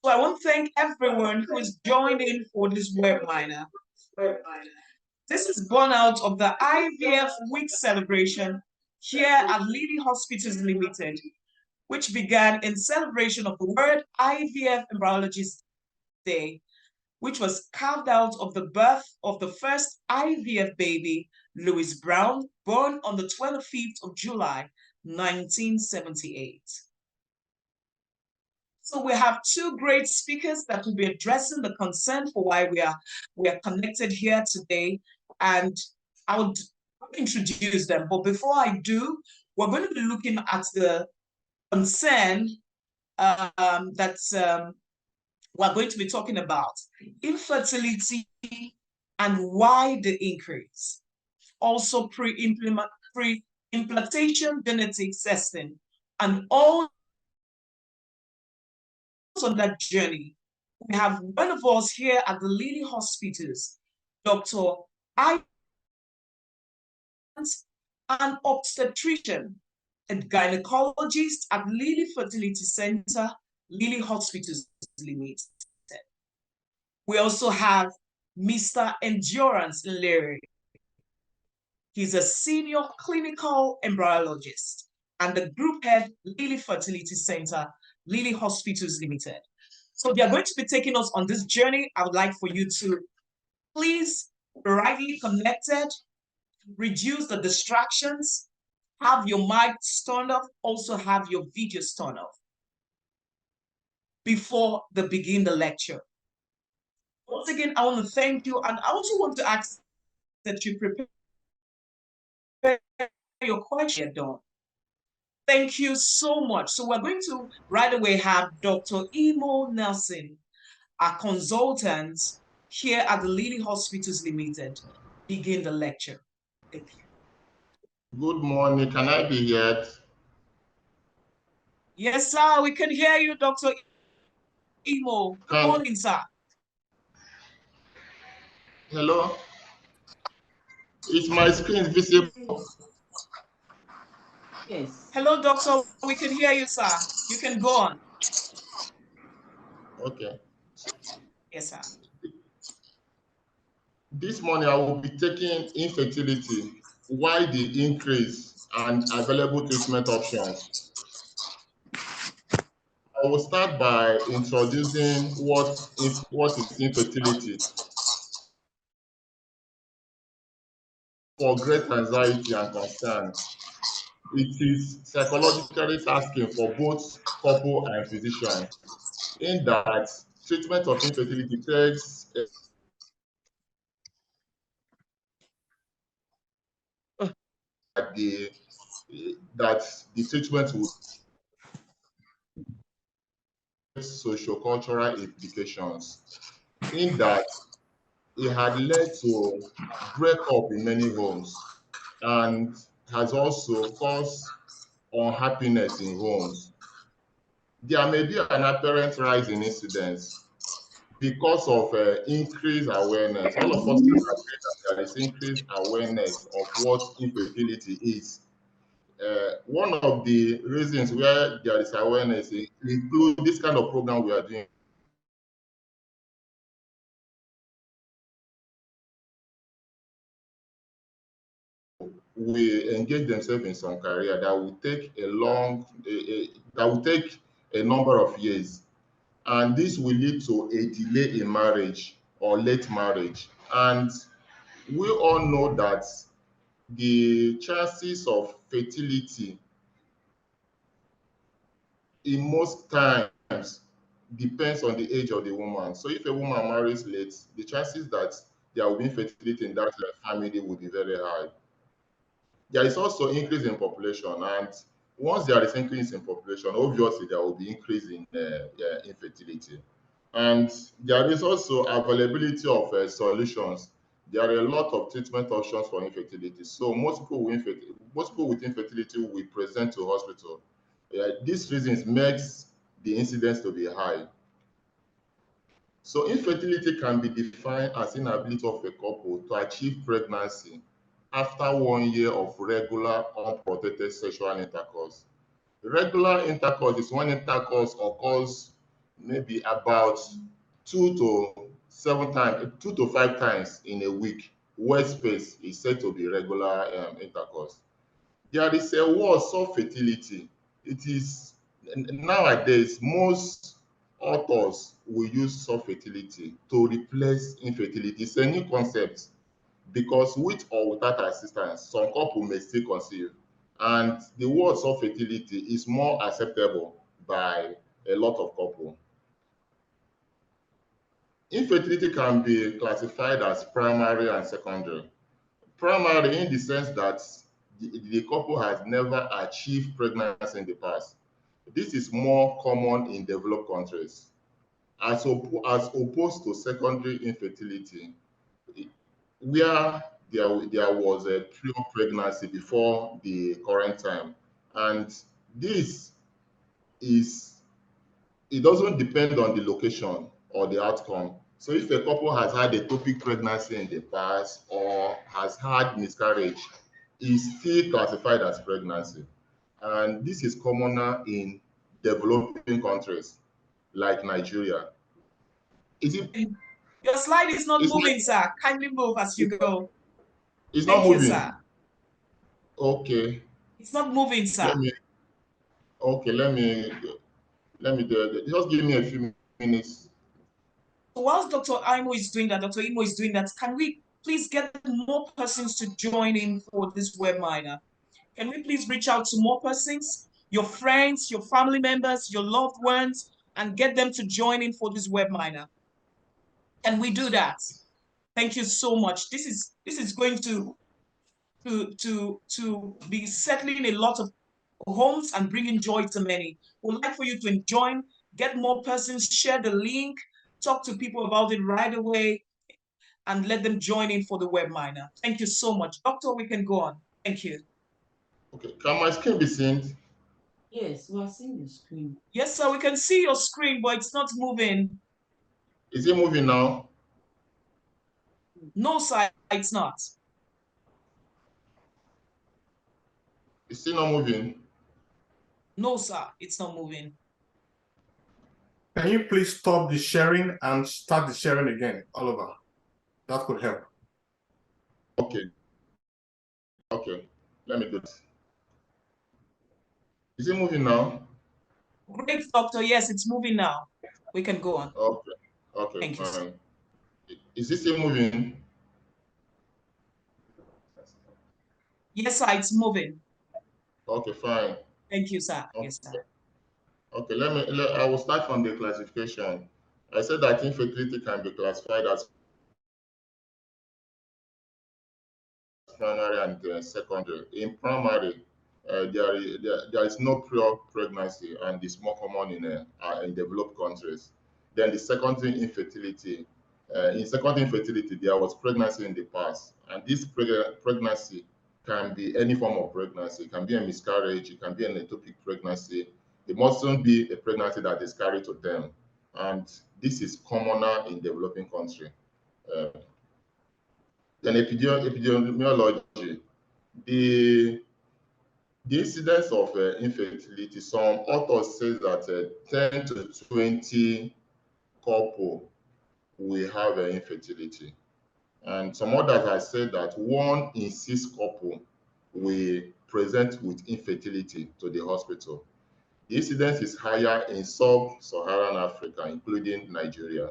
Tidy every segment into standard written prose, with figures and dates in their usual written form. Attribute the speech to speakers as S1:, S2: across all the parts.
S1: So I want to thank everyone who is joining for this webinar. This is born out of the IVF week celebration here at Lily Hospitals Limited, which began in celebration of the World IVF Embryologist Day, which was carved out of the birth of the first IVF baby, Louis Brown, born on the 25th of July, 1978. So we have two great speakers that will be addressing the concern for why we are connected here today, and I would introduce them. But before I do, we're going to be looking at the concern we're going to be talking about infertility and why the increase. Also pre-implantation genetic testing, and all on that journey. We have one of us here at the Lily Hospitals, Dr. I, an obstetrician, a gynecologist at Lily Fertility Center, Lily Hospitals Limited. We also have Mr. Endurance Ilenre. He's a senior clinical embryologist and the group head, Lily Fertility Center, Lily Hospitals Limited. So they are going to be taking us on this journey. I would like for you to please be rightly connected, reduce the distractions, have your mics turned off, also have your videos turned off before they begin the lecture. Once again, I want to thank you, and I also want to ask that you prepare your question done. Thank you so much. So we're going to right away have Dr. Imo Nelson, a consultant here at the Lily Hospitals Limited, begin the lecture. Thank you.
S2: Good morning. Can I be heard?
S1: Yes, sir. We can hear you, Dr. Imo. Good morning, sir.
S2: Hello? Is my screen visible?
S1: Yes. Hello, doctor. We can hear you, sir. You can go on.
S2: Okay.
S1: Yes, sir.
S2: This morning, I will be taking infertility, why the increase, and available treatment options. I will start by introducing what is infertility. For great anxiety and concern, it is psychologically tasking for both couple and physicians, in that treatment of infertility takes that the treatment will have socio-cultural implications, in that it had led to breakup in many homes and has also caused unhappiness in homes. There may be an apparent rise in incidence because of increased awareness. All of us can agree that there is increased awareness of what infertility is. One of the reasons where there is awareness include this kind of program we are doing. We engage themselves in some career that will take a number of years, and this will lead to a delay in marriage or late marriage. And we all know that the chances of fertility in most times depends on the age of the woman. So if a woman marries late, the chances that there will be infertility in that family will be very high. There is also increase in population, and once there is increase in population, obviously there will be increase in infertility. And there is also availability of solutions. There are a lot of treatment options for infertility. So most people with infertility will present to hospital. These reasons makes the incidence to be high. So infertility can be defined as inability of a couple to achieve pregnancy after 1 year of regular unprotected sexual intercourse. Regular intercourse is when intercourse occurs maybe about 2 to 7 times, 2 to 5 times in a week. Wet space is said to be regular intercourse. There is a word called fertility. It is nowadays most authors will use soft fertility to replace infertility. It's a new concept because with or without assistance, some couple may still conceive. And the word soft fertility is more acceptable by a lot of couple. Infertility can be classified as primary and secondary. Primary in the sense that the couple has never achieved pregnancy in the past. This is more common in developed countries. As opposed to secondary infertility, where there was a pure pregnancy before the current time. And this is, it doesn't depend on the location or the outcome. So if a couple has had a ectopic pregnancy in the past or has had miscarriage, is still classified as pregnancy. And this is commoner in developing countries like Nigeria. Is it?
S1: Your slide is not
S2: It's
S1: moving,
S2: not.
S1: sir. Kindly move as you go.
S2: It's not
S1: Thank you, sir.
S2: moving. Okay.
S1: It's not moving, sir.
S2: Let me. Okay. Let me do it. Just give me a few minutes.
S1: So whilst Dr. Imo is doing that, can we please get more persons to join in for this webinar? Can we please reach out to more persons, your friends, your family members, your loved ones, and get them to join in for this webinar? Can we do that? Thank you so much. This is going to be settling a lot of homes and bringing joy to many. We'd like for you to join, get more persons, share the link, talk to people about it right away, and let them join in for the webinar. Thank you so much. Doctor, we can go on. Thank you.
S2: Okay. Can my screen be seen?
S3: Yes, we are seeing the screen.
S1: Yes, sir, we can see your screen, but it's not moving.
S2: Is it moving now?
S1: No, sir, it's not.
S2: It's still not moving.
S1: No, sir, it's not moving.
S4: Can you please stop the sharing and start the sharing again, Oliver? That could help.
S2: Okay. Okay. Let me do this. Is it moving now?
S1: Great, doctor. Yes, it's moving now. We can go on.
S2: Okay. Okay.
S1: Thank you, sir.
S2: Fine. Is this still moving?
S1: Yes, sir, it's moving.
S2: Okay. Fine.
S1: Thank you, sir.
S2: Okay.
S1: Yes, sir.
S2: Okay. I will start from the classification. I said that infertility can be classified as primary and secondary. In primary, there is no pure pregnancy and it's more common in developed countries. Then the secondary infertility. In secondary infertility, there was pregnancy in the past, and this pregnancy can be any form of pregnancy. It can be a miscarriage, it can be an ectopic pregnancy. It mustn't be a pregnancy that is carried to term, and this is commoner in developing country. Uh, then epidemiology, the the incidence of infertility, some authors say that 10 to 20 couple will have infertility. And some others have said that 1 in 6 couple will present with infertility to the hospital. The incidence is higher in sub-Saharan Africa, including Nigeria.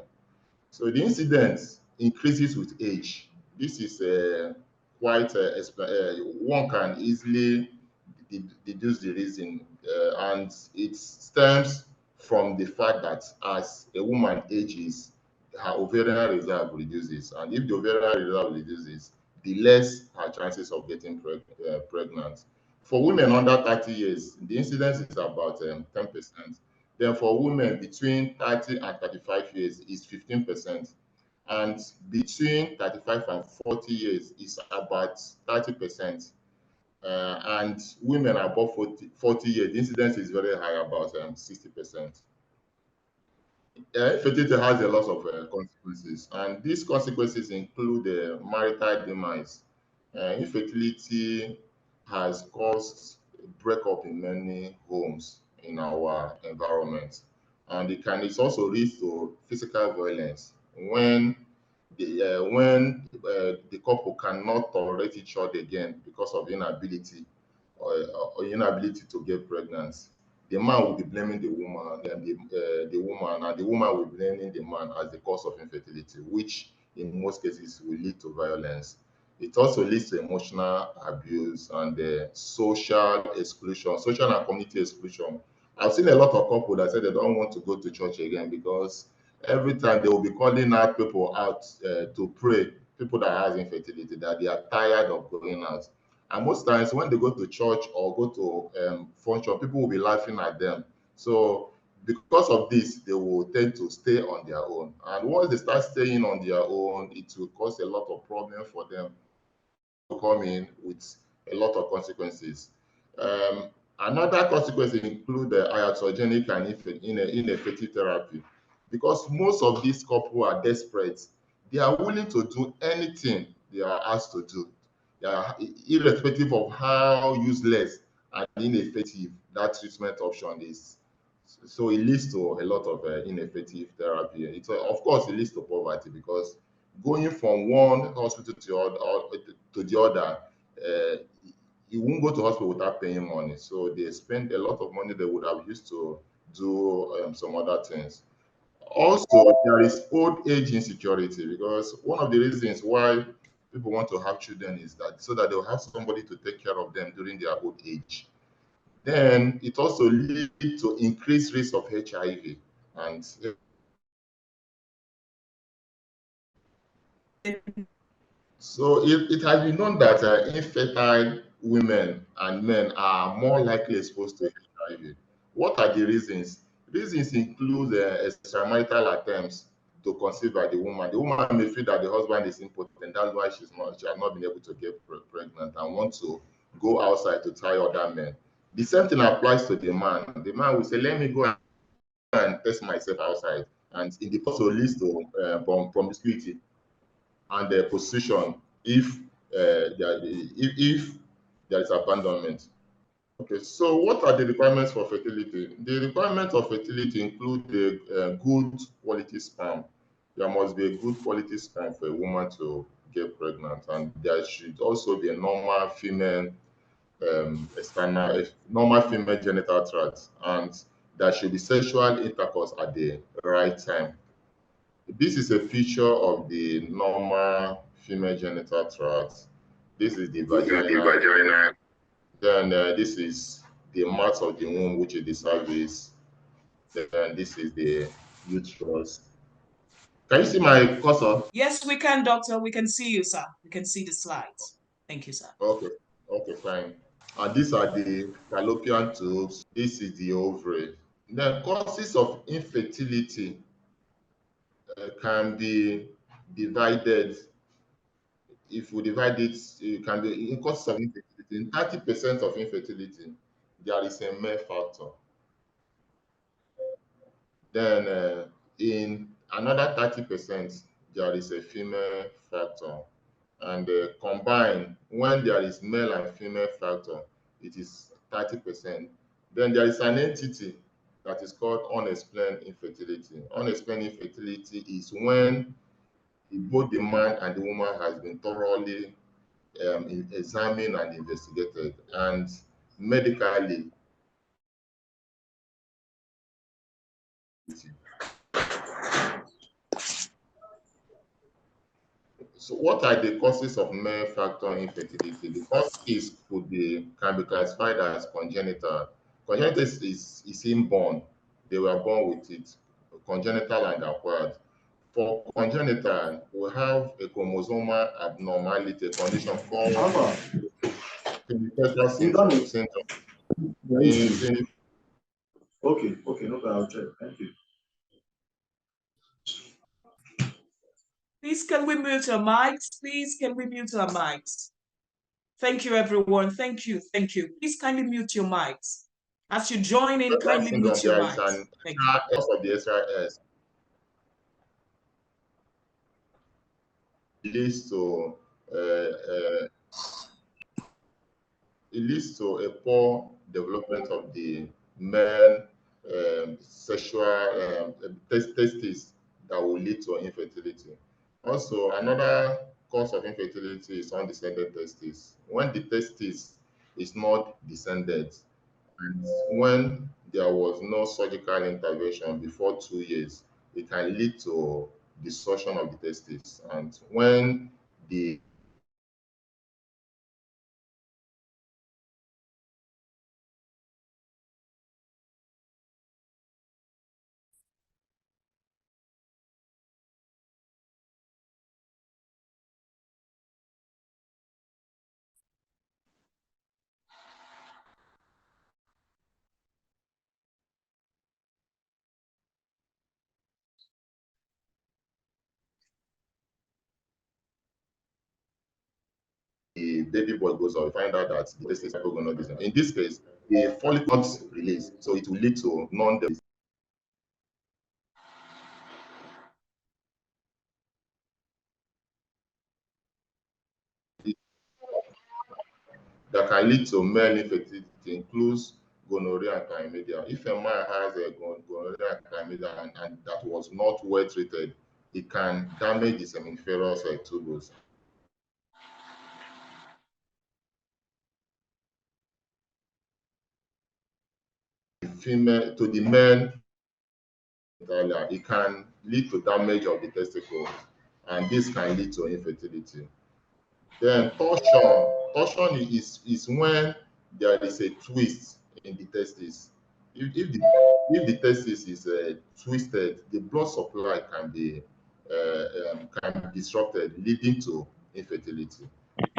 S2: So the incidence increases with age. This is quite, one can easily deduce the reason, and it stems from the fact that as a woman ages, her ovarian reserve reduces, and if the ovarian reserve reduces, the less her chances of getting pregnant. For women under 30 years, the incidence is about 10%. Then for women between 30 and 35 years is 15%, and between 35 and 40 years is about 30%. And women above 40 years, the incidence is very high, about 60%. Infertility has a lot of consequences, and these consequences include marital demise. Infertility has caused breakup in many homes in our environment. and it also leads to physical violence when the couple cannot tolerate each other again because of inability or inability to get pregnant. The man will be blaming the woman, and the woman will be blaming the man as the cause of infertility, which in most cases will lead to violence. It also leads to emotional abuse and social and community exclusion. I've seen a lot of couples that say they don't want to go to church again because every time they will be calling out people out to pray, people that has infertility, that they are tired of going out. And most times when they go to church or go to function, people will be laughing at them. So because of this, they will tend to stay on their own. And once they start staying on their own, it will cause a lot of problem for them to come in with a lot of consequences. Um, Another consequence include the iatrogenic and ineffective therapy. Because most of these couples are desperate, they are willing to do anything they are asked to do. They are, irrespective of how useless and ineffective that treatment option is. So it leads to a lot of ineffective therapy. Of course, it leads to poverty because going from one hospital to the other, uh, you won't go to hospital without paying money. So they spend a lot of money they would have used to do some other things. Also, there is old age insecurity because one of the reasons why people want to have children is that so that they'll have somebody to take care of them during their old age. Then it also leads to increased risk of HIV. And so it has been known that infertile women and men are more likely exposed to HIV. What are the reasons? Reasons include extramarital attempts to conceive by the woman. The woman may feel that the husband is impotent. That's why she has not been able to get pregnant and want to go outside to try other men. The same thing applies to the man. The man will say, "Let me go and test myself outside," and in the process leads to promiscuity and the position if there is abandonment. Okay, so what are the requirements for fertility? The requirements of fertility include the good quality sperm. There must be a good quality sperm for a woman to get pregnant, and there should also be a normal female genital tract, and there should be sexual intercourse at the right time. This is a picture of the normal female genital tract. This is the vagina. Then this is the mass of the womb, which is the cervix. Then this is the uterus. Can you see my cursor?
S1: Yes, we can, doctor. We can see you, sir. We can see the slides. Thank you, sir.
S2: Okay, okay, fine. And these are the fallopian tubes. This is the ovary. The causes of infertility can be divided. If we divide it, it can be in causes of infertility. In 30% of infertility, there is a male factor. Then in another 30%, there is a female factor. And combined, when there is male and female factor, it is 30%. Then there is an entity that is called unexplained infertility. Unexplained infertility is when both the man and the woman has been thoroughly examined and investigated, and medically. So what are the causes of male factor infertility? The causes can be classified as congenital. Congenital is inborn. They were born with it. Congenital and acquired. For congenital, we have a chromosomal abnormality, a condition called clinical syndrome.
S5: Okay, okay, no problem. I'll check. Thank you.
S1: Please, can we mute our mics? Please, can we mute our mics? Thank you, everyone. Thank you. Thank you. Please kindly mute your mics. As you join in, kindly mute your mics. Thank you.
S2: Of the SRS leads to it leads to a poor development of the male sexual testes that will lead to infertility. Also, another cause of infertility is undescended testes. When the testis is not descended, and when there was no surgical intervention before 2 years, it can lead to distortion of the testis. And when the baby boy goes out, you find out that the testis are hypogonadism. In this case, the follicle not release, so it will lead to non that can lead to male infertility includes gonorrhea and chlamydia. If a man has a gonorrhea and chlamydia and that was not well treated, it can damage the seminiferous tubules. Female to the men, it can lead to damage of the testicles, and this can lead to infertility. Then torsion is when there is a twist in the testis. If the testis is twisted, the blood supply can be disrupted, leading to infertility.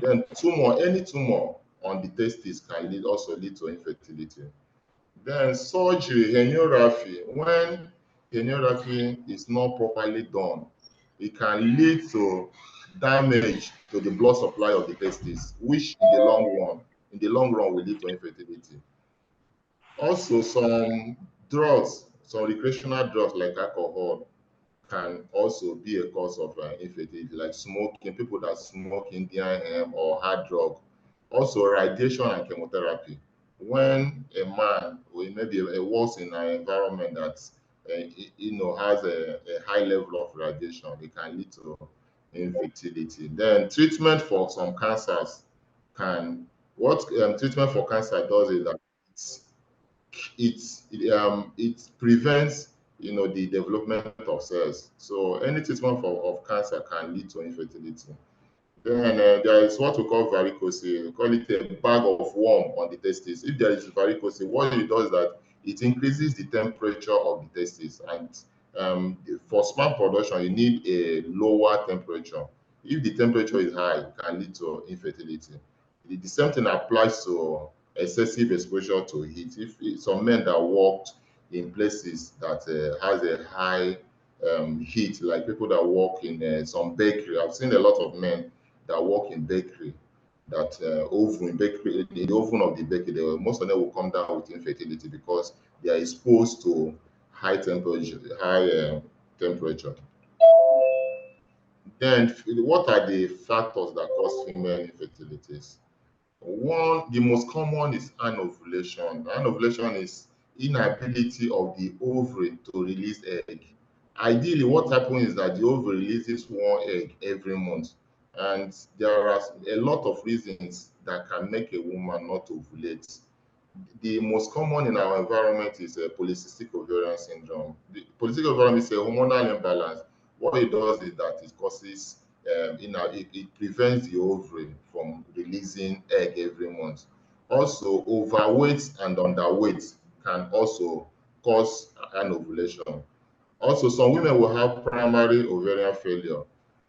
S2: Then any tumor on the testis can also lead to infertility. Then surgery, herniorrhaphy, when herniorrhaphy is not properly done, it can lead to damage to the blood supply of the testis, which in the long run will lead to infertility. Also, some recreational drugs like alcohol can also be a cause of infertility, like smoking, people that smoke Indian hemp or hard drug. Also, radiation and chemotherapy. When a man or maybe works in an environment that has a high level of radiation, it can lead to infertility. Then treatment for some cancers what treatment for cancer does is that it prevents the development of cells. So any treatment of cancer can lead to infertility. Then there is what we call varicose. We call it a bag of worm on the testis. If there is varicose, what it does is that it increases the temperature of the testis, and for sperm production, you need a lower temperature. If the temperature is high, it can lead to infertility. The same thing applies to excessive exposure to heat. If some men that worked in places that has a high heat, like people that work in some bakery, I've seen a lot of men that work in bakery, that the oven of the bakery, most of them will come down with infertility because they are exposed to high temperature. Then, what are the factors that cause female infertilities? The most common is anovulation. Anovulation is inability of the ovary to release egg. Ideally, what happens is that the ovary releases one egg every month, and there are a lot of reasons that can make a woman not ovulate. The most common in our environment is polycystic ovarian syndrome. The polycystic ovarian is a hormonal imbalance. What it does is that it causes, it prevents the ovary from releasing egg every month. Also, overweight and underweight can also cause anovulation. Also, some women will have primary ovarian failure,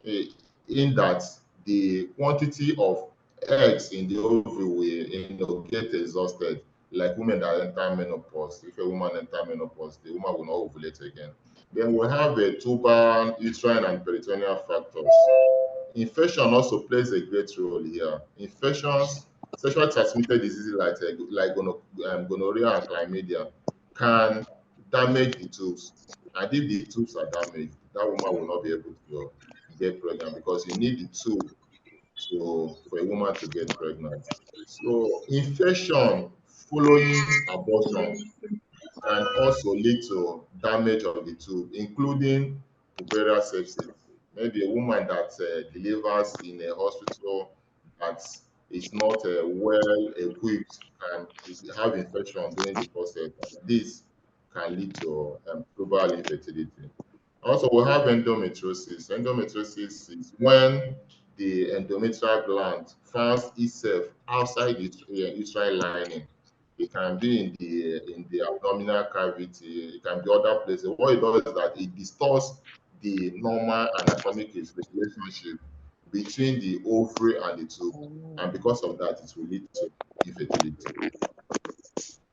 S2: in that the quantity of eggs in the ovary will get exhausted, like women that enter menopause. If a woman enter menopause, the woman will not ovulate again. Then we have a tubal, uterine, and peritoneal factors. Infection also plays a great role here. Infections, sexually transmitted diseases like gonorrhea and chlamydia can damage the tubes. And if the tubes are damaged, that woman will not be able to get pregnant because you need the tube for a woman to get pregnant. So infection following abortion can also lead to damage of the tube, including puerperal sepsis. Maybe a woman that delivers in a hospital that is not well equipped and have infection during the process. This can lead to global infertility. Also, we have endometriosis. Endometriosis is when the endometrial gland finds itself outside the uterine lining. It can be in the abdominal cavity. It can be other places. What it does is that it distorts the normal anatomic relationship between the ovary and the tube, and because of that, it will lead to infertility.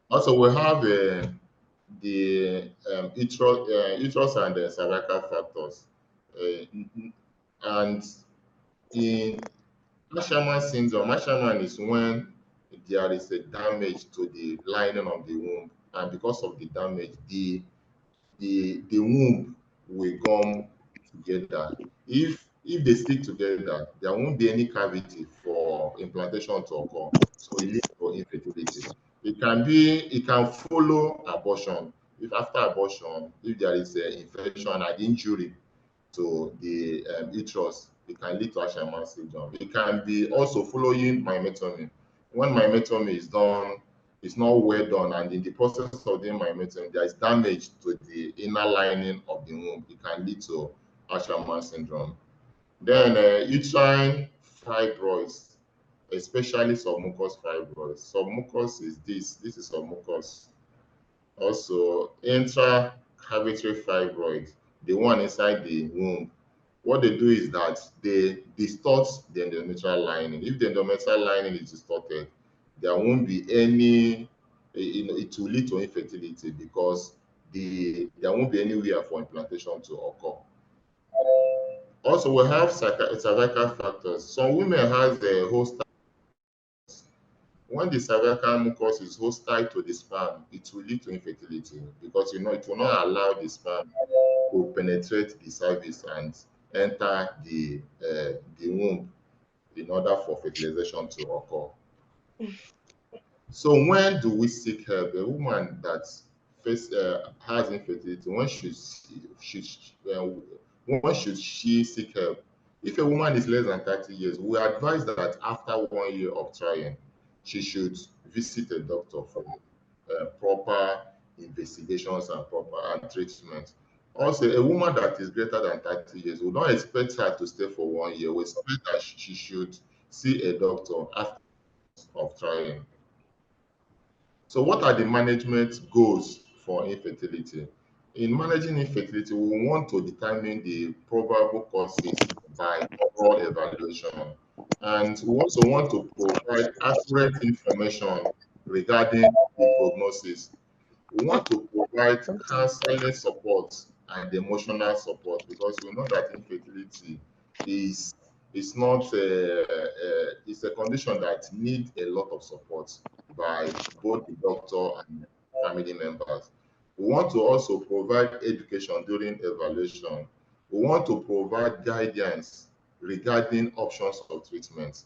S2: Also, we have the uterus and the cervical factors, and in Marshallman syndrome, Marshallman is when there is a damage to the lining of the womb, and because of the damage, the womb will come together. If they stick together, there won't be any cavity for implantation to occur, so it leads to infertility. It can follow abortion. If after abortion, if there is an infection and injury to the uterus, it can lead to Asherman syndrome. It can be also following myomectomy. When myomectomy is done, it's not well done, and in the process of doing myomectomy, there is damage to the inner lining of the womb. It can lead to Asherman syndrome. Then uterine fibroids, especially submucous fibroids. Submucous is this. This is submucous. Also, intracavitary fibroid, the one inside the womb. What they do is that they distort the endometrial lining. If the endometrial lining is distorted, there won't be any, it will lead to infertility because there won't be anywhere for implantation to occur. Also, we have cervical factors. Some women have the host. When the cervical mucus is hostile to the sperm, it will lead to infertility because it will not allow the sperm to penetrate the cervix and enter the womb in order for fertilization to occur. So when do we seek help? A woman that has infertility, when should she seek help? If a woman is less than 30 years, we advise that after 1 year of trying, she should visit a doctor for proper investigations and proper treatment. Also, a woman that is greater than 30 years, we don't expect her to stay for 1 year. We expect that she should see a doctor after of trying. So what are the management goals for infertility? In managing infertility, we want to determine the probable causes by overall evaluation. And we also want to provide accurate information regarding the prognosis. We want to provide counseling support and emotional support because we know that infertility is not it's a condition that needs a lot of support by both the doctor and family members. We want to also provide education during evaluation. We want to provide guidance regarding options of treatment.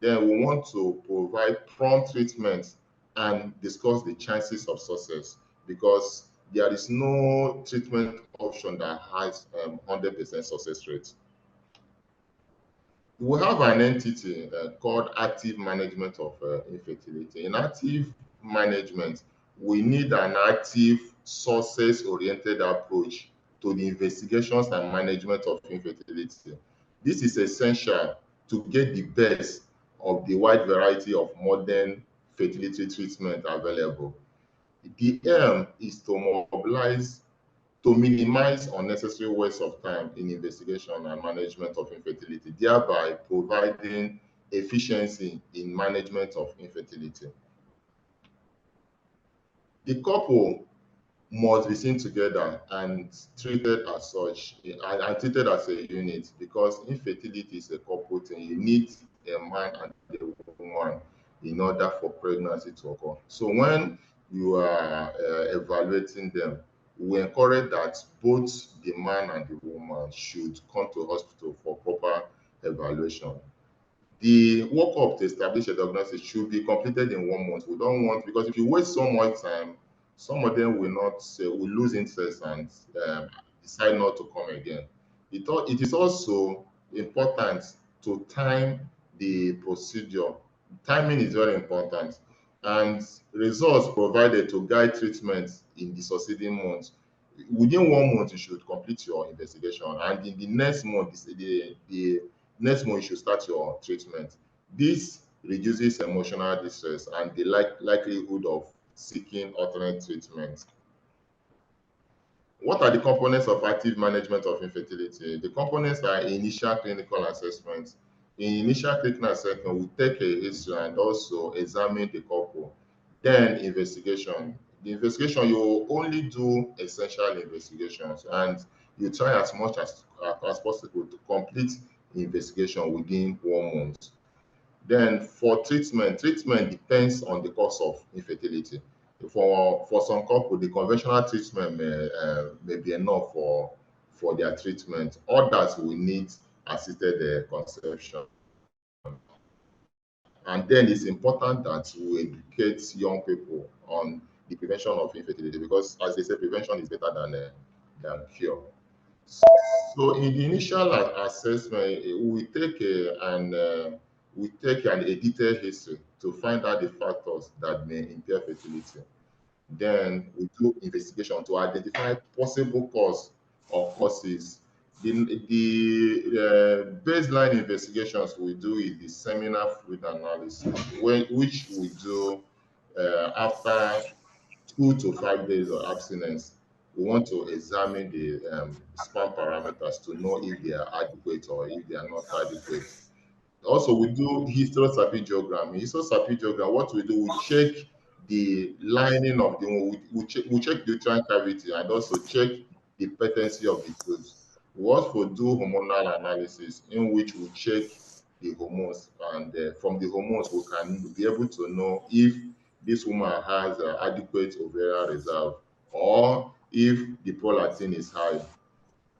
S2: Then we want to provide prompt treatment and discuss the chances of success because there is no treatment option that has 100% success rate. We have an entity called active management of infertility. In active management, we need an active, success-oriented approach to the investigations and management of infertility. This is essential to get the best of the wide variety of modern fertility treatment available. The aim is to minimize unnecessary waste of time in investigation and management of infertility, thereby providing efficiency in management of infertility. The couple must be seen together and treated as such, and treated as a unit because infertility is a couple thing. You need a man and a woman in order for pregnancy to occur. So when you are evaluating them, we encourage that both the man and the woman should come to hospital for proper evaluation. The workup to establish a diagnosis should be completed in 1 month. We don't want, because if you waste so much time, Some of them will not say, will lose interest and decide not to come again. It is also important to time the procedure. Timing is very important, and results provided to guide treatment in the succeeding months. Within 1 month, you should complete your investigation, and in the next month, the next month, you should start your treatment. This reduces emotional distress and the likelihood of seeking alternate treatment. What are the components of active management of infertility? The components are initial clinical assessment. In initial clinical assessment, we take a history and also examine the couple. Then investigation. The investigation, you only do essential investigations and you try as much as possible to complete the investigation within 1 month. Then for treatment depends on the cause of infertility. For some couple, the conventional treatment may be enough for their treatment. Others will need assisted conception. And then it's important that we educate young people on the prevention of infertility because, as they say, prevention is better than cure. So in the initial assessment, we take a detailed history to find out the factors that may impair fertility. Then we do investigation to identify possible cause or causes. The baseline investigations we do is the seminal fluid analysis, which we do after 2 to 5 days of abstinence. We want to examine the sperm parameters to know if they are adequate or if they are not adequate. Also, we do histosapidiogram. In histosapidiogram, what we do, we check the lining of the womb. We check the uterine cavity and also check the patency of the tubes. We also do hormonal analysis in which we check the hormones, and from the hormones, we can be able to know if this woman has adequate ovarian reserve or if the prolactin is high.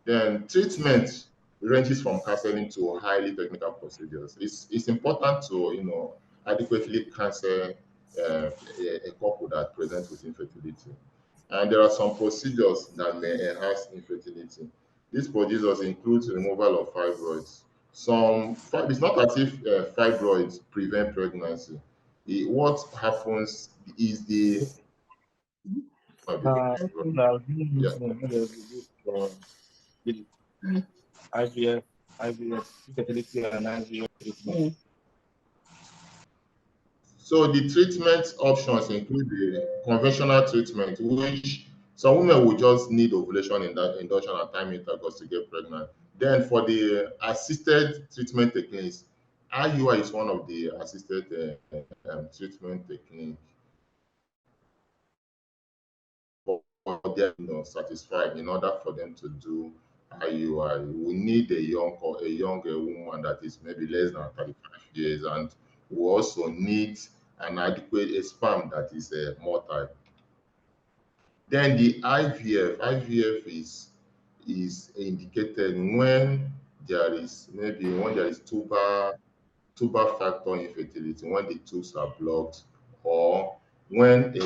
S2: Then treatment ranges from counseling to highly technical procedures. It's important to adequately counsel a couple that presents with infertility. And there are some procedures that may enhance infertility. These procedures include removal of fibroids. It's not as if fibroids prevent pregnancy. What happens is yeah.
S6: IVF, fertility, and IVF treatment.
S2: So the treatment options include the conventional treatment, which some women will just need ovulation in that induction and time intercourse to get pregnant. Then for the assisted treatment techniques, IUI is one of the assisted treatment techniques for them satisfied in order for them to do IUI. We need a young woman that is maybe less than 35 years, and we also need an adequate sperm that is motile. Then the IVF is indicated when there is tuber factor infertility, when the tubes are blocked, or when a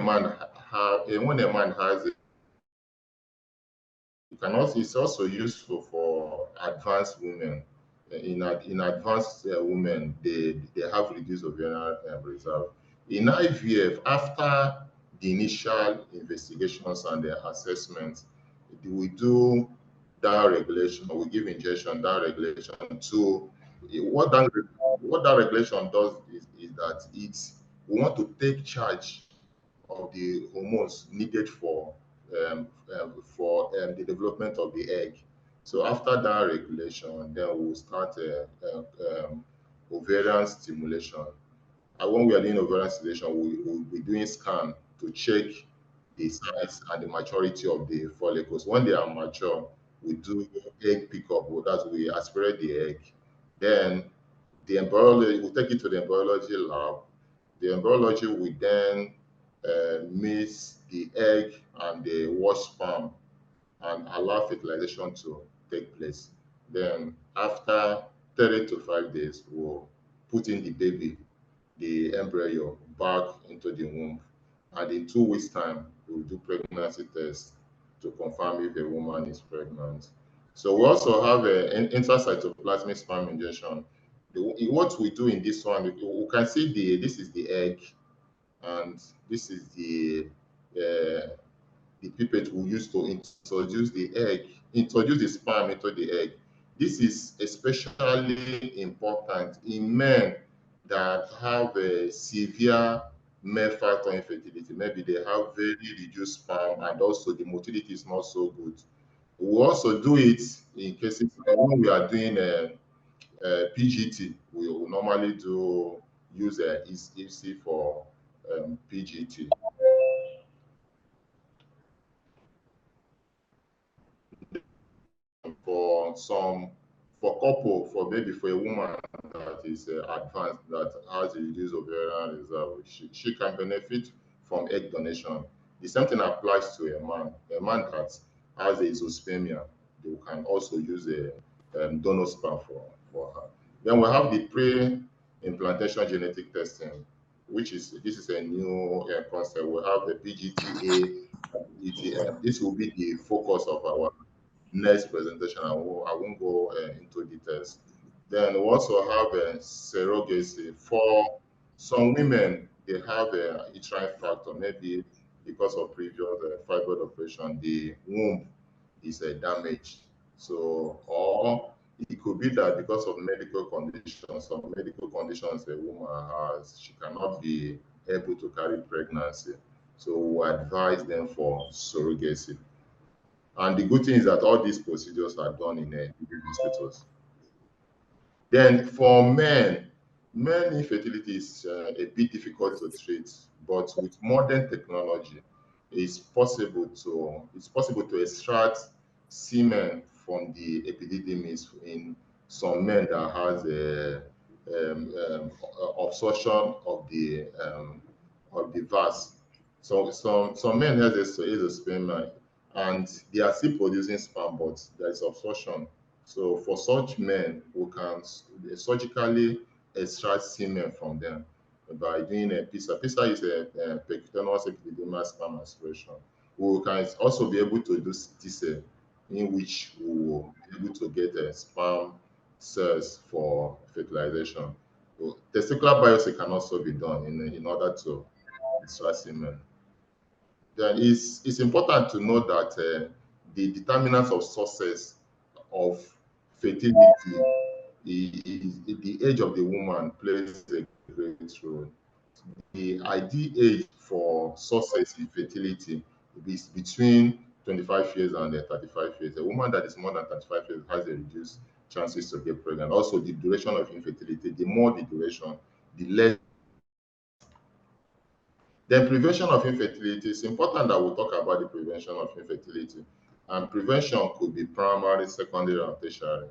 S2: man has it's also useful for advanced women. In advanced women, they have reduced ovarian reserve. In IVF, after the initial investigations and the assessments, we do down regulation. We give injection down regulation to what that regulation does is that we want to take charge of the hormones needed for the development of the egg. So after that regulation, then we'll start ovarian stimulation. And when we are doing ovarian stimulation, we'll be doing scan to check the size and the maturity of the follicles. When they are mature, we do egg pickup. That's we aspirate the egg. Then we take it to the embryology lab. The embryology will then mix the egg and the washed sperm and allow fertilization to take place. Then after 30 to 5 days, we'll put in the baby, the embryo, back into the womb. And in 2 weeks' time, we'll do pregnancy tests to confirm if a woman is pregnant. So we also have an intracytoplasmic sperm injection. What we do in this one, we can see this is the egg, and this is the pipette we use to introduce the sperm into the egg. This is especially important in men that have a severe male factor infertility. Maybe they have very reduced sperm and also the motility is not so good. We also do it in cases when we are doing a PGT. We will normally use a EC for PGT. For maybe for a woman that is advanced, that has a reduced ovarian reserve, she can benefit from egg donation. The same thing applies to a man. A man that has a azoospermia, they can also use a donor sperm for her. Then we have the pre-implantation genetic testing, this is a new concept. We have the PGTA and PGTM. This will be the focus of our next presentation. I won't go into details. Then we also have a surrogacy. For some women, they have a uterine factor, maybe because of previous fibroid operation, the womb is damaged. So, or it could be that because of medical conditions, some medical conditions a woman has, she cannot be able to carry pregnancy. So we advise them for surrogacy. And the good thing is that all these procedures are done in hospitals. Then for men infertility is a bit difficult to treat, but with modern technology, it's possible to extract semen from the epididymis in some men that has a obstruction of the vas. So some men have a sperm and they are still producing sperm, but there is obstruction. So for such men, we can surgically extract semen from them by doing a PISA. PISA is a percutaneous epididymal sperm aspiration. We can also be able to do CT, in which we will be able to get a sperm cells for fertilization. So testicular biopsy can also be done in order to extract semen. Then it's important to know that the determinants of success of fertility, the age of the woman plays a great role. The ideal age for success in fertility is between 25 years and 35 years. A woman that is more than 35 years has a reduced chances to get pregnant. Also, the duration of infertility, the more the duration, the less. Then prevention of infertility, it's important that we talk about the prevention of infertility. And prevention could be primary, secondary, and tertiary.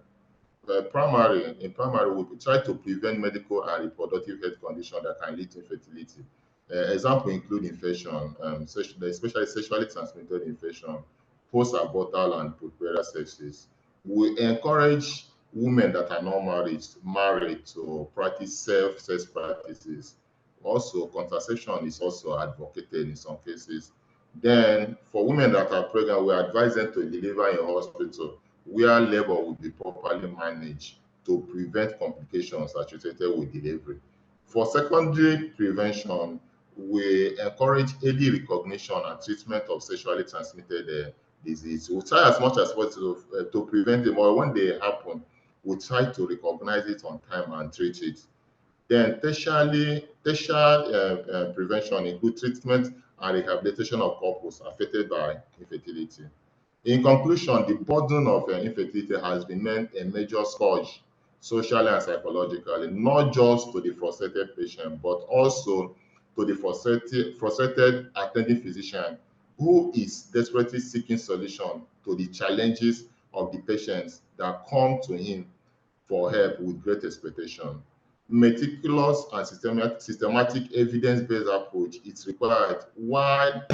S2: In primary, we try to prevent medical and reproductive health conditions that can lead to infertility. Examples include infection, especially sexually transmitted infection, post-abortal and puerperal sepsis. We encourage women that are not married to practice safe sex practices. Also, contraception is also advocated in some cases. Then, for women that are pregnant, we advise them to deliver in hospital where labor will be properly managed to prevent complications associated with delivery. For secondary prevention, we encourage early recognition and treatment of sexually transmitted disease. We try as much as possible to prevent them, or when they happen, we try to recognize it on time and treat it. Then tertiary prevention includes treatment and rehabilitation of couples affected by infertility. In conclusion, the burden of infertility has remained a major scourge socially and psychologically, not just to the frustrated patient, but also to the frustrated attending physician who is desperately seeking solution to the challenges of the patients that come to him for help with great expectation. Meticulous and systematic evidence-based approach is required while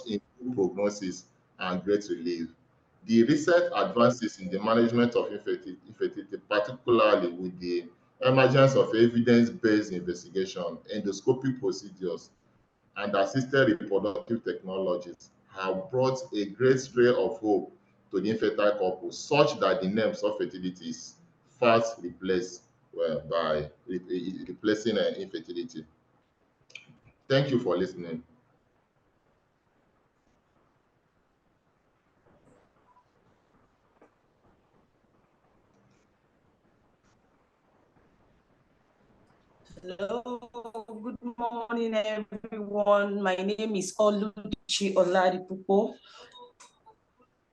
S2: improve prognosis and great relief. The recent advances in the management of infertility, particularly with the Emergence of evidence-based investigation, endoscopic procedures, and assisted reproductive technologies have brought a great ray of hope to the infertile couple, such that the names of fertility is fast replaced by replacing infertility. Thank you for listening.
S3: Hello, good morning, everyone. My name is Oluchi Oladipupo.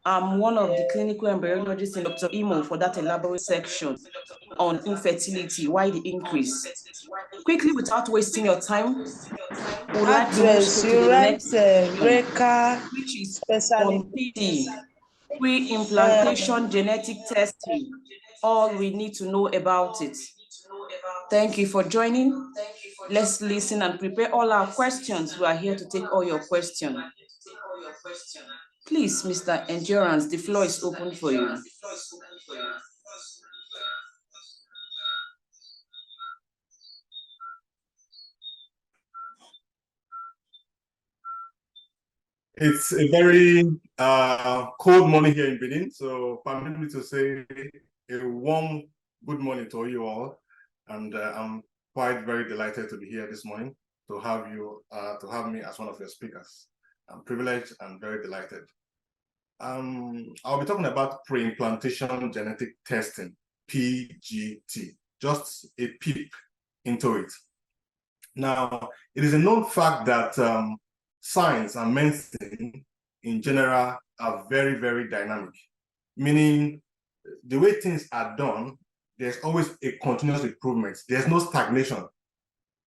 S3: I'm one of the clinical embryologists in Dr. Imo for that elaborate section on infertility, why the increase. Quickly, without wasting your time, we'd like to move
S7: Address,
S3: to
S7: you
S3: the
S7: write
S3: next section,
S7: Reka
S3: which is
S7: specialist.
S3: on PD, pre-implantation genetic testing, all we need to know about it. Thank you for joining. Let's listen and prepare all our questions. We are here to take all your questions. Please, Mr. Endurance, the floor is open for you.
S4: It's a very cold morning here in Benin, so permit me to say a warm good morning to you all, and I'm quite very delighted to be here this morning to have me as one of your speakers. I'm privileged and very delighted. I'll be talking about pre-implantation genetic testing, PGT, just a peep into it. Now, it is a known fact that science and medicine in general are very, very dynamic, meaning the way things are done, there's always a continuous improvement. There's no stagnation.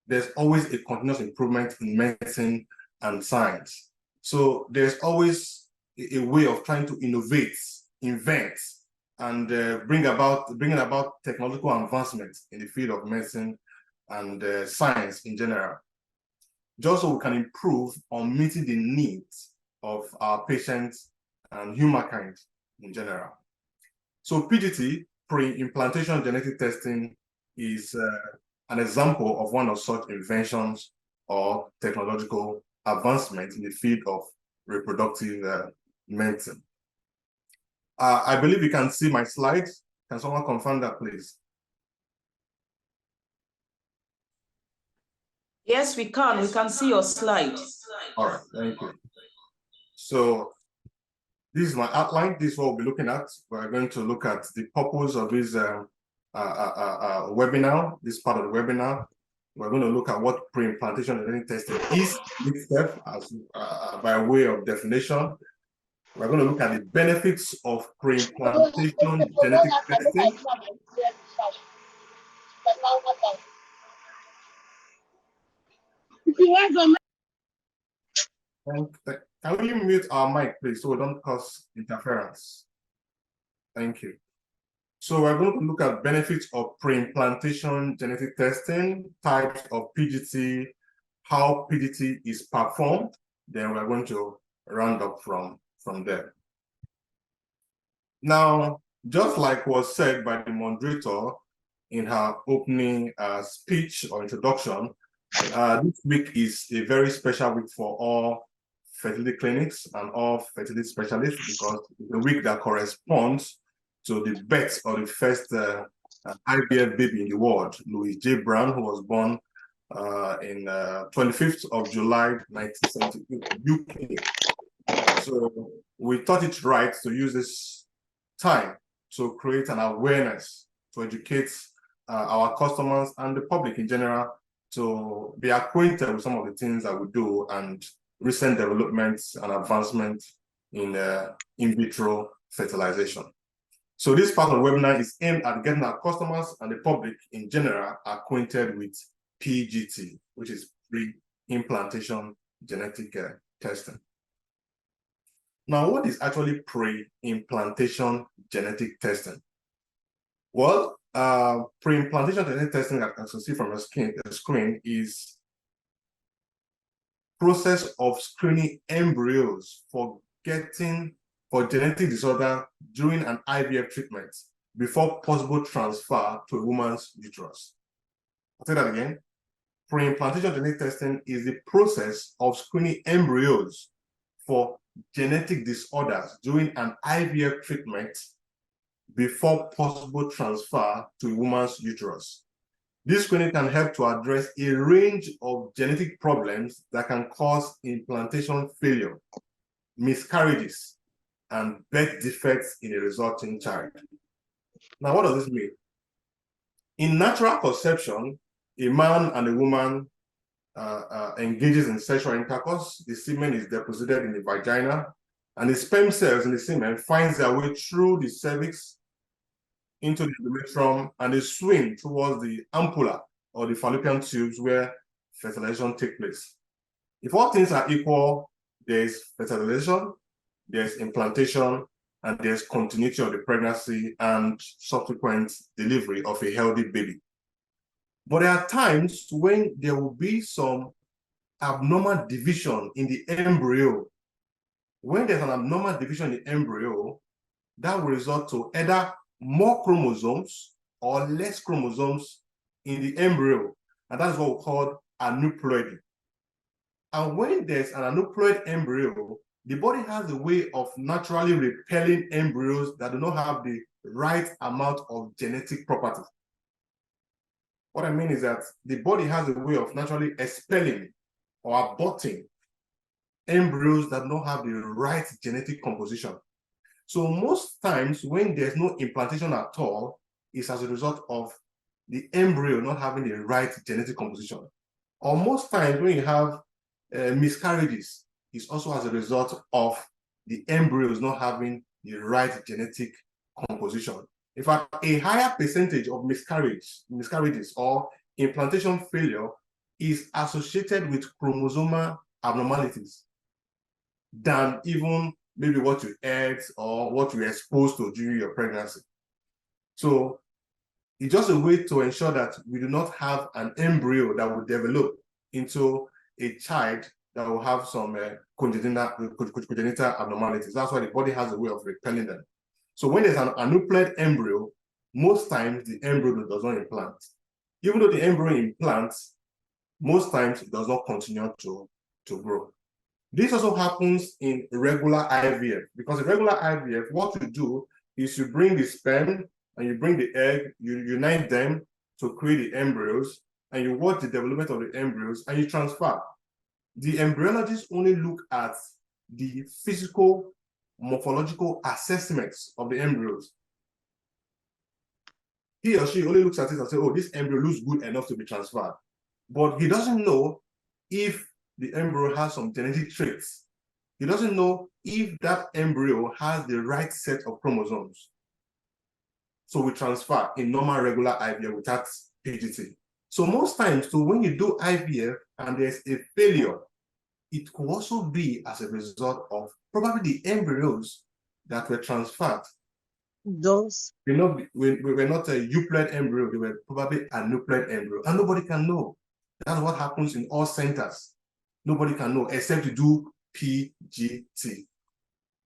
S4: There's always a continuous improvement in medicine and science. So there's always a way of trying to innovate, invent, and bringing about technological advancements in the field of medicine and science in general, just so we can improve on meeting the needs of our patients and humankind in general. So PGT, pre-implantation genetic testing, is an example of one of such inventions or technological advancement in the field of reproductive medicine. I believe you can see my slides. Can someone confirm that, please?
S3: Yes, we can. We can see your slide.
S4: All right, thank you. So this is my outline. This is what we'll be looking at. We're going to look at the purpose of this webinar, this part of the webinar. We're going to look at what pre-implantation genetic testing is, this step, as by way of definition. We're going to look at the benefits of pre-implantation genetic testing. Can we mute our mic, please, so we don't cause interference? Thank you. So we're going to look at benefits of pre-implantation genetic testing, types of PGT, how PGT is performed. Then we're going to round up from there. Now, just like was said by the moderator in her opening speech or introduction, this week is a very special week for all fertility clinics and all fertility specialists, because it's a week that corresponds to the birth of the first IVF baby in the world, Louis J. Brown, who was born in 25th of July, 1972, UK. So we thought it right to use this time to create an awareness, to educate our customers and the public in general to be acquainted with some of the things that we do and recent developments and advancements in vitro fertilization. So this part of the webinar is aimed at getting our customers and the public in general acquainted with PGT, which is pre-implantation genetic testing. Now, what is actually pre-implantation genetic testing? Well, pre-implantation genetic testing, as you see from the screen, is process of screening embryos for genetic disorder during an IVF treatment. before possible transfer to a woman's uterus. I'll say that again. Pre-implantation genetic testing is the process of screening embryos for genetic disorders during an IVF treatment before possible transfer to a woman's uterus. This screening can help to address a range of genetic problems that can cause implantation failure, miscarriages, and birth defects in a resulting child. Now, what does this mean? In natural conception, a man and a woman engages in sexual intercourse. The semen is deposited in the vagina, and the sperm cells in the semen finds their way through the cervix into the endometrium, and they swing towards the ampulla or the fallopian tubes where fertilization takes place. If all things are equal, there's fertilization, there's implantation, and there's continuity of the pregnancy and subsequent delivery of a healthy baby. But there are times when there will be some abnormal division in the embryo. When there's an abnormal division in the embryo, that will result to either more chromosomes or less chromosomes in the embryo. And that's what we call aneuploidy. And when there's an aneuploid embryo, the body has a way of naturally repelling embryos that do not have the right amount of genetic property. What I mean is that the body has a way of naturally expelling or aborting embryos that don't have the right genetic composition. So most times when there's no implantation at all, it's as a result of the embryo not having the right genetic composition. Or most times when you have miscarriages, it's also as a result of the embryos not having the right genetic composition. In fact, a higher percentage of miscarriages or implantation failure is associated with chromosomal abnormalities than even maybe what you ate or what you were exposed to during your pregnancy. So it's just a way to ensure that we do not have an embryo that will develop into a child that will have some congenital abnormalities. That's why the body has a way of repelling them. So when there's an aneuploid embryo, most times the embryo does not implant. Even though the embryo implants, most times it does not continue to grow. This also happens in regular IVF, because in regular IVF, what you do is you bring the sperm and you bring the egg, you unite them to create the embryos, and you watch the development of the embryos and you transfer. The embryologist only look at the physical, morphological assessments of the embryos. He or she only looks at it and says, oh, this embryo looks good enough to be transferred. But he doesn't know if the embryo has some genetic traits. He doesn't know if that embryo has the right set of chromosomes. So we transfer in normal regular IVF without PGT. So most times, so when you do IVF and there's a failure, it could also be as a result of probably the embryos that were transferred.
S7: Those
S4: we were not a euploid embryo, they were probably a aneuploid embryo, and nobody can know. That's what happens in all centers. Nobody can know except you do PGT.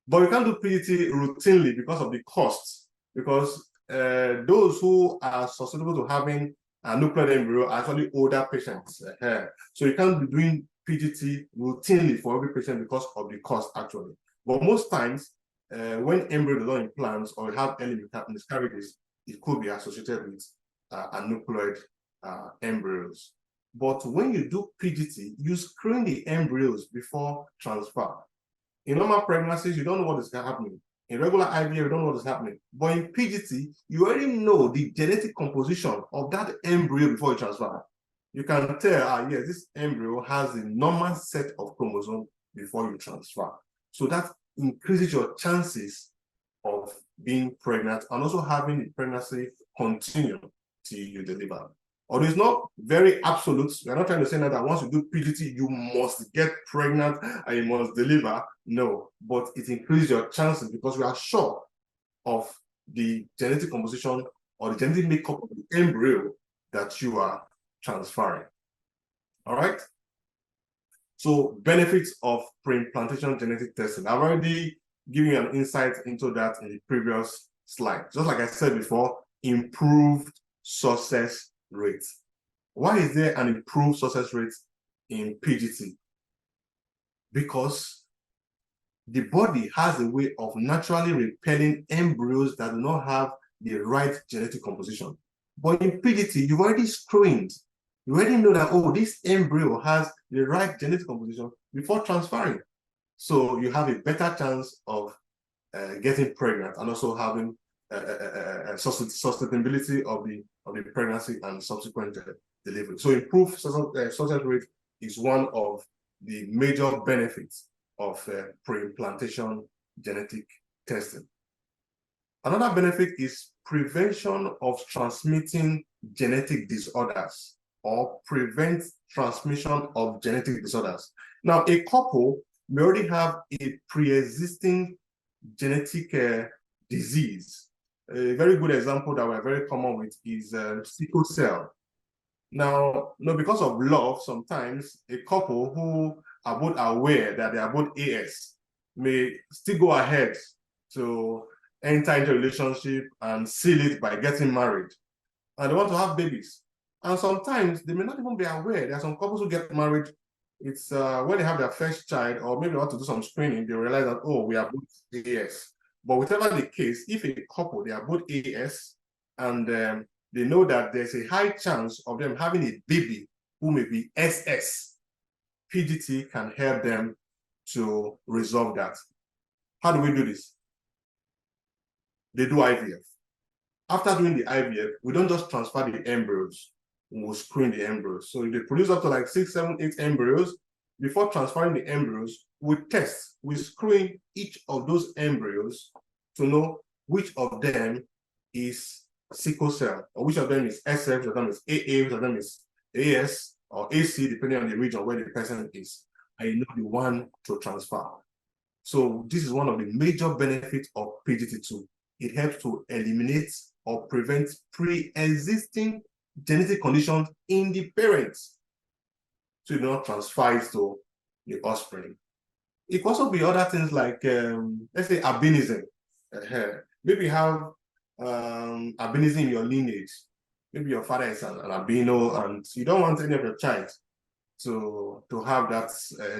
S4: But you can't do PGT routinely because of the costs, because those who are susceptible to having a nuclear embryo are actually older patients. So you can't be doing PGT routinely for every patient because of the cost, actually. But most times, when embryo does not implant or have early miscarriages, it could be associated with aneuploid embryos. But when you do PGT, you screen the embryos before transfer. In normal pregnancies, you don't know what is happening. In regular IVF, you don't know what is happening. But in PGT, you already know the genetic composition of that embryo before you transfer. You can tell, yes, this embryo has the normal set of chromosomes before you transfer. So that increases your chances of being pregnant and also having the pregnancy continue till you deliver. Although it's not very absolute, we're not trying to say that once you do PGT, you must get pregnant and you must deliver. No, but it increases your chances because we are sure of the genetic composition or the genetic makeup of the embryo that you are transferring. All right? So benefits of pre-implantation genetic testing. I've already given you an insight into that in the previous slide. Just like I said before, improved success rate. Why is there an improved success rate in PGT? Because the body has a way of naturally repelling embryos that do not have the right genetic composition. But in PGT, you've already screened. You already know that, oh, this embryo has the right genetic composition before transferring. So you have a better chance of getting pregnant and also having sustainability of the pregnancy and subsequent delivery. So improved success rate is one of the major benefits of pre-implantation genetic testing. Another benefit is prevention of transmitting genetic disorders or prevent transmission of genetic disorders. Now, a couple may already have a pre-existing genetic disease. A very good example that we're very common with is sickle cell. Now, because of love, sometimes a couple who are both aware that they are both AS may still go ahead to enter into a relationship and seal it by getting married. And they want to have babies. And sometimes they may not even be aware. There are some couples who get married. It's when they have their first child, or maybe they want to do some screening, they realize that, oh, we are both AS. But whatever the case, if a couple, they are both AS, and they know that there's a high chance of them having a baby who may be SS, PGT can help them to resolve that. How do we do this? They do IVF. After doing the IVF, we don't just transfer the embryos, we'll screen the embryos. So if they produce up to like 6, 7, 8 embryos, before transferring the embryos, we test, we screen each of those embryos to know which of them is sickle cell, or which of them is SF, which of them is AA, which of them is AS or AC, depending on the region where the person is. And you know the one to transfer. So this is one of the major benefits of PGT2. It helps to eliminate or prevent pre-existing genetic conditions in the parents, so you do not transfer it to the offspring. It can also be other things like, let's say, albinism. Maybe you have albinism in your lineage. Maybe your father is an albino, and you don't want any of your child to have that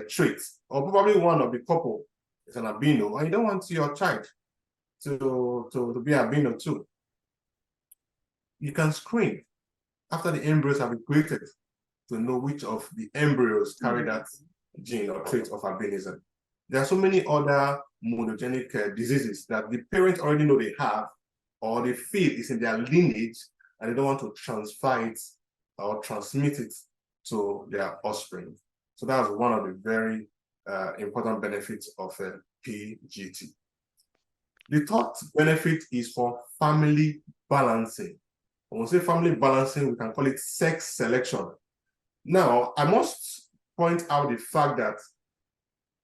S4: trait. Or probably one of the couple is an albino, and you don't want your child to be albino too. You can screen after the embryos have been created to know which of the embryos carry that gene or trait of albinism. There are so many other monogenic diseases that the parents already know they have, or they feel is in their lineage, and they don't want to transfer it or transmit it to their offspring. So that's one of the very important benefits of PGT. The third benefit is for family balancing. When we say family balancing, we can call it sex selection. Now, I must point out the fact that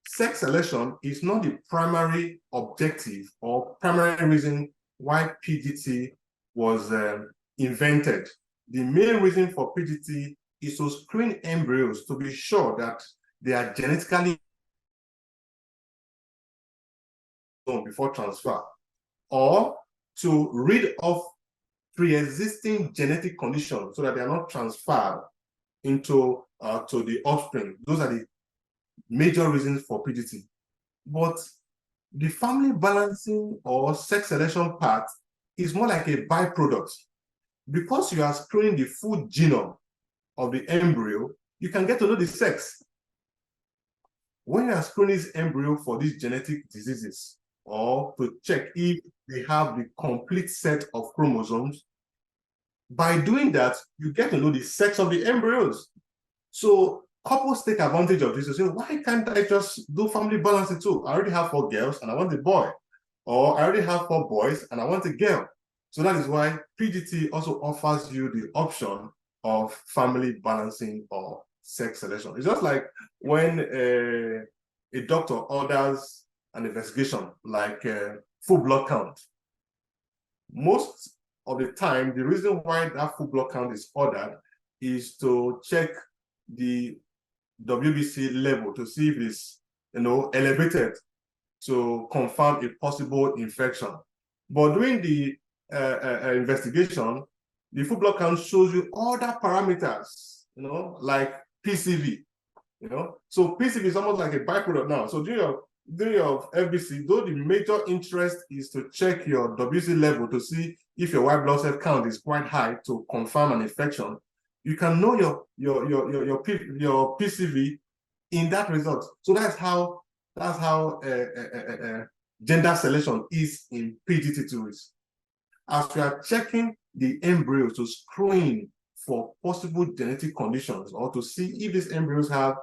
S4: sex selection is not the primary objective or primary reason why PGT was invented. The main reason for PGT is to screen embryos to be sure that they are genetically before transfer, or to rid off pre-existing genetic conditions so that they are not transferred into to the offspring. Those are the major reasons for PGT. But the family balancing or sex selection part is more like a byproduct. Because you are screening the full genome of the embryo, you can get to know the sex. When you are screening this embryo for these genetic diseases, or to check if they have the complete set of chromosomes, by doing that, you get to know the sex of the embryos. So couples take advantage of this and say, why can't I just do family balancing too? I already have 4 girls and I want a boy. Or I already have 4 boys and I want a girl. So that is why PGT also offers you the option of family balancing or sex selection. It's just like when a doctor orders an investigation like full blood count. Most of the time, the reason why that full blood count is ordered is to check the WBC level to see if it's elevated to confirm a possible infection. But during the investigation, the full blood count shows you other parameters, like PCV, So PCV is almost like a byproduct now. So during your FBC, though the major interest is to check your WC level to see if your white blood cell count is quite high to confirm an infection, you can know your PCV in that result. So that's how gender selection is in PGT tools. As we are checking the embryos to screen for possible genetic conditions or to see if these embryos have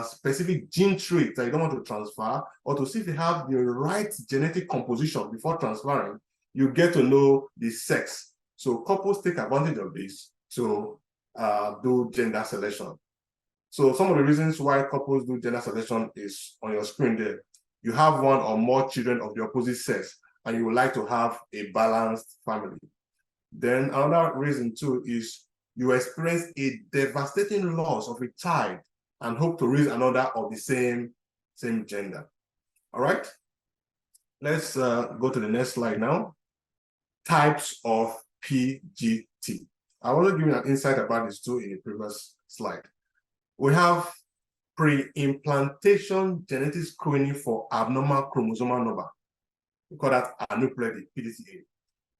S4: specific gene traits that you don't want to transfer, or to see if they have the right genetic composition before transferring, you get to know the sex. So couples take advantage of this to do gender selection. So some of the reasons why couples do gender selection is on your screen there. You have one or more children of the opposite sex, and you would like to have a balanced family. Then another reason too is you experience a devastating loss of a child and hope to raise another of the same gender. All right, let's go to the next slide now. Types of PGT. I want to give you an insight about this too in the previous slide. We have pre-implantation genetic screening for abnormal chromosomal number. We call that aneuploidy, PGT-A.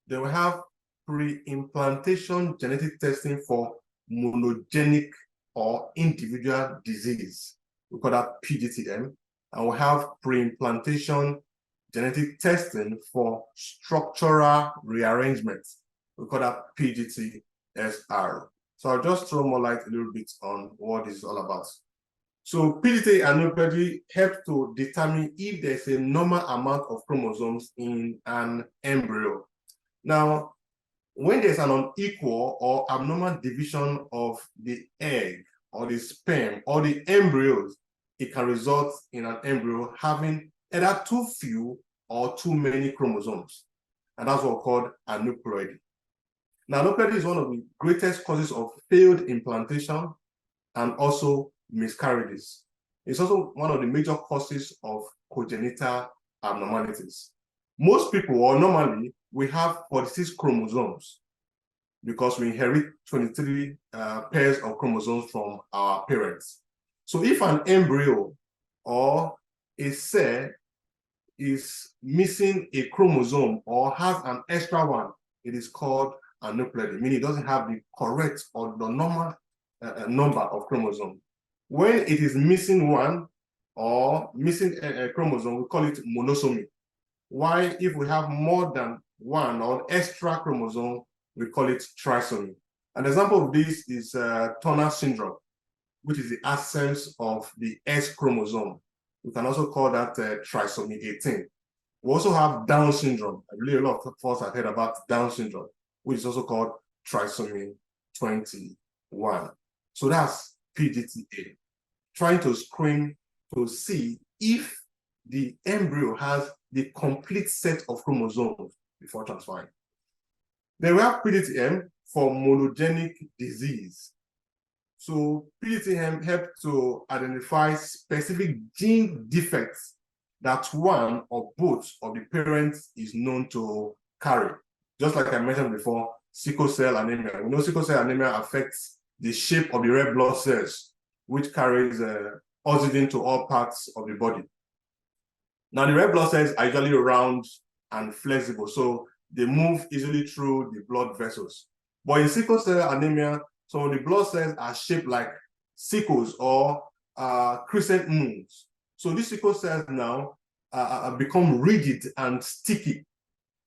S4: Then we have pre-implantation genetic testing for monogenic or individual disease. We call that PGT-M. And we have pre-implantation genetic testing for structural rearrangement. We call that PGT-SR. So I'll just throw more light a little bit on what this is all about. So PGT aneuploidy helps to determine if there's a normal amount of chromosomes in an embryo. Now, when there's an unequal or abnormal division of the egg or the sperm or the embryos, it can result in an embryo having either too few or too many chromosomes. And that's what we call aneuploidy. Now, aneuploidy is one of the greatest causes of failed implantation and also miscarriages. It's also one of the major causes of congenital abnormalities. Most people, or normally, we have 46 chromosomes because we inherit 23 pairs of chromosomes from our parents. So if an embryo or a cell is missing a chromosome or has an extra one, it is called aneuploidy, meaning it doesn't have the correct or the normal number of chromosomes. When it is missing one or missing a chromosome, we call it monosomy. Why, if we have more than one or extra chromosome, we call it trisomy. An example of this is Turner syndrome, which is the absence of the S chromosome. We can also call that trisomy 18. We also have Down syndrome. I believe a lot of us have heard about Down syndrome, which is also called trisomy 21. So that's PGT-A, trying to screen to see if the embryo has the complete set of chromosomes before transferring. Then we have PGT-M for monogenic disease. So PGT-M helps to identify specific gene defects that one or both of the parents is known to carry. Just like I mentioned before, sickle cell anemia. We know sickle cell anemia affects the shape of the red blood cells, which carries oxygen to all parts of the body. Now, the red blood cells are usually round and flexible, so they move easily through the blood vessels. But in sickle cell anemia, some of the blood cells are shaped like sickles or crescent moons. So these sickle cells now become rigid and sticky,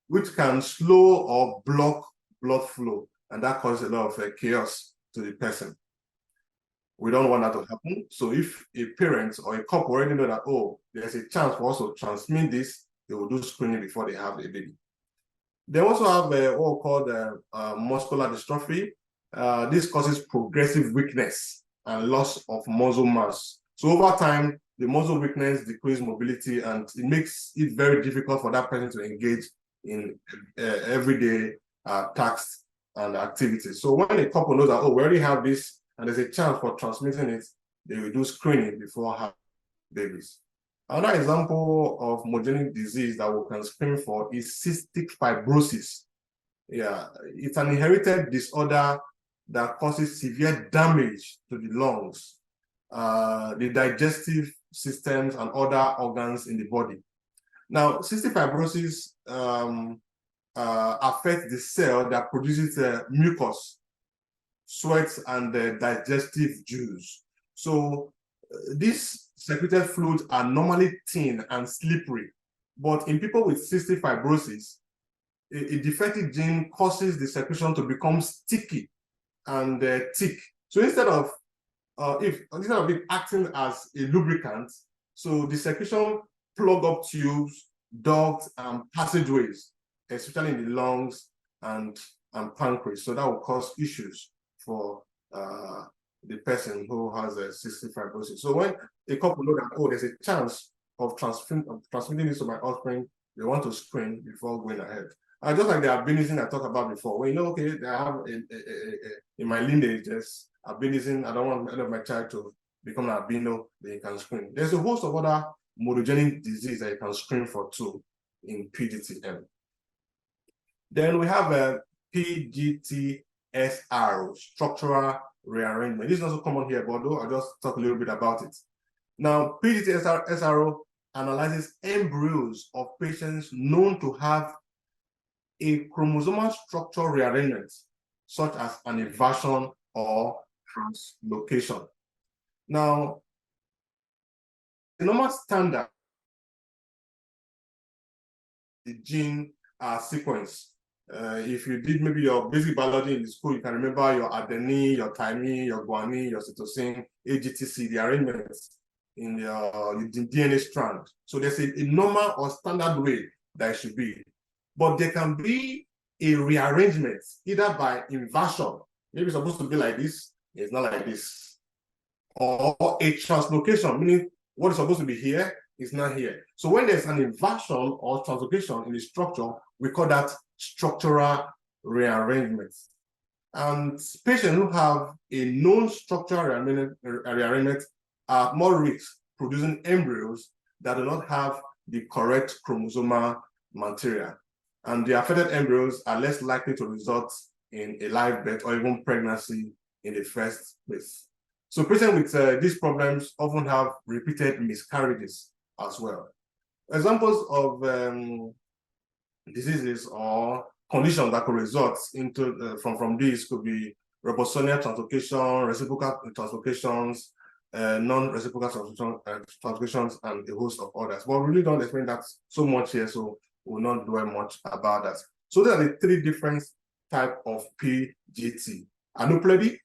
S4: which can slow or block blood flow, and that causes a lot of chaos to the person. We don't want that to happen. So if a parent or a couple already know that, oh, there's a chance for us to transmit this, they will do screening before they have a baby. They also have what we call muscular dystrophy. This causes progressive weakness and loss of muscle mass. So over time, the muscle weakness decreases mobility, and it makes it very difficult for that person to engage in everyday tasks and activities. So when a couple knows that, oh, we already have this and there's a chance for transmitting it, they will do screening before having babies. Another example of monogenic disease that we can screen for is cystic fibrosis. Yeah, it's an inherited disorder that causes severe damage to the lungs, the digestive systems, and other organs in the body. Now, cystic fibrosis affects the cell that produces mucus, sweat, and digestive juice. So these secreted fluids are normally thin and slippery, but in people with cystic fibrosis, a defective gene causes the secretion to become sticky and thick. So instead of it acting as a lubricant, so the secretion plug up tubes, ducts, and passageways, especially in the lungs and pancreas. So that will cause issues for the person who has a cystic fibrosis. So when a couple know that, oh, there's a chance of transmitting this to my offspring, they want to screen before going ahead. Just like the albinism I talked about before, when you know, okay, I have in my lineage, there's albinism, I don't want any of my child to become an albino, then you can screen. There's a host of other monogenic disease that you can screen for too in PGTM. Then we have a PGT-SR, structural rearrangement. This is also common here, but I'll just talk a little bit about it. Now, PGT-SRO analyzes embryos of patients known to have a chromosomal structural rearrangement, such as an inversion or translocation. Now, the normal standard, the gene sequence. If you did maybe your basic biology in the school, you can remember your adenine, your thymine, your guanine, your cytosine, AGTC, the arrangements in the DNA strand. So there's a normal or standard way that it should be. But there can be a rearrangement, either by inversion, maybe it's supposed to be like this, it's not like this, or a translocation, meaning what is supposed to be here is not here. So when there's an inversion or translocation in the structure, we call that structural rearrangement. And patients who have a known structural rearrangement are more risk producing embryos that do not have the correct chromosomal material. And the affected embryos are less likely to result in a live birth or even pregnancy in the first place. So patients with these problems often have repeated miscarriages as well. Examples of diseases or conditions that could result into from these could be ribosomal translocation, reciprocal translocations, non-reciprocal translocations, and a host of others. But we really don't explain that so much here, so we'll not dwell much about that. So there are the three different types of PGT. Aneuploidy,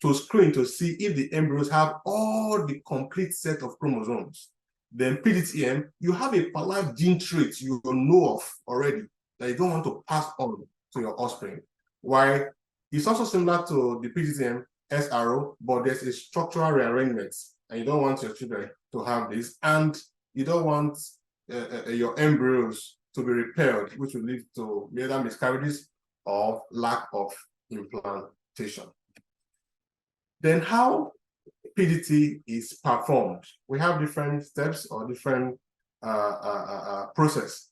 S4: to screen to see if the embryos have all the complete set of chromosomes. Then PGTM, you have a particular gene trait you know of already that you don't want to pass on to your offspring. Why? It's also similar to the PGTM SRO, but there's a structural rearrangement, and you don't want your children to have this, and you don't want your embryos to be repaired, which will lead to either miscarriages or lack of implantation. Then how PGT is performed? We have different steps or different process.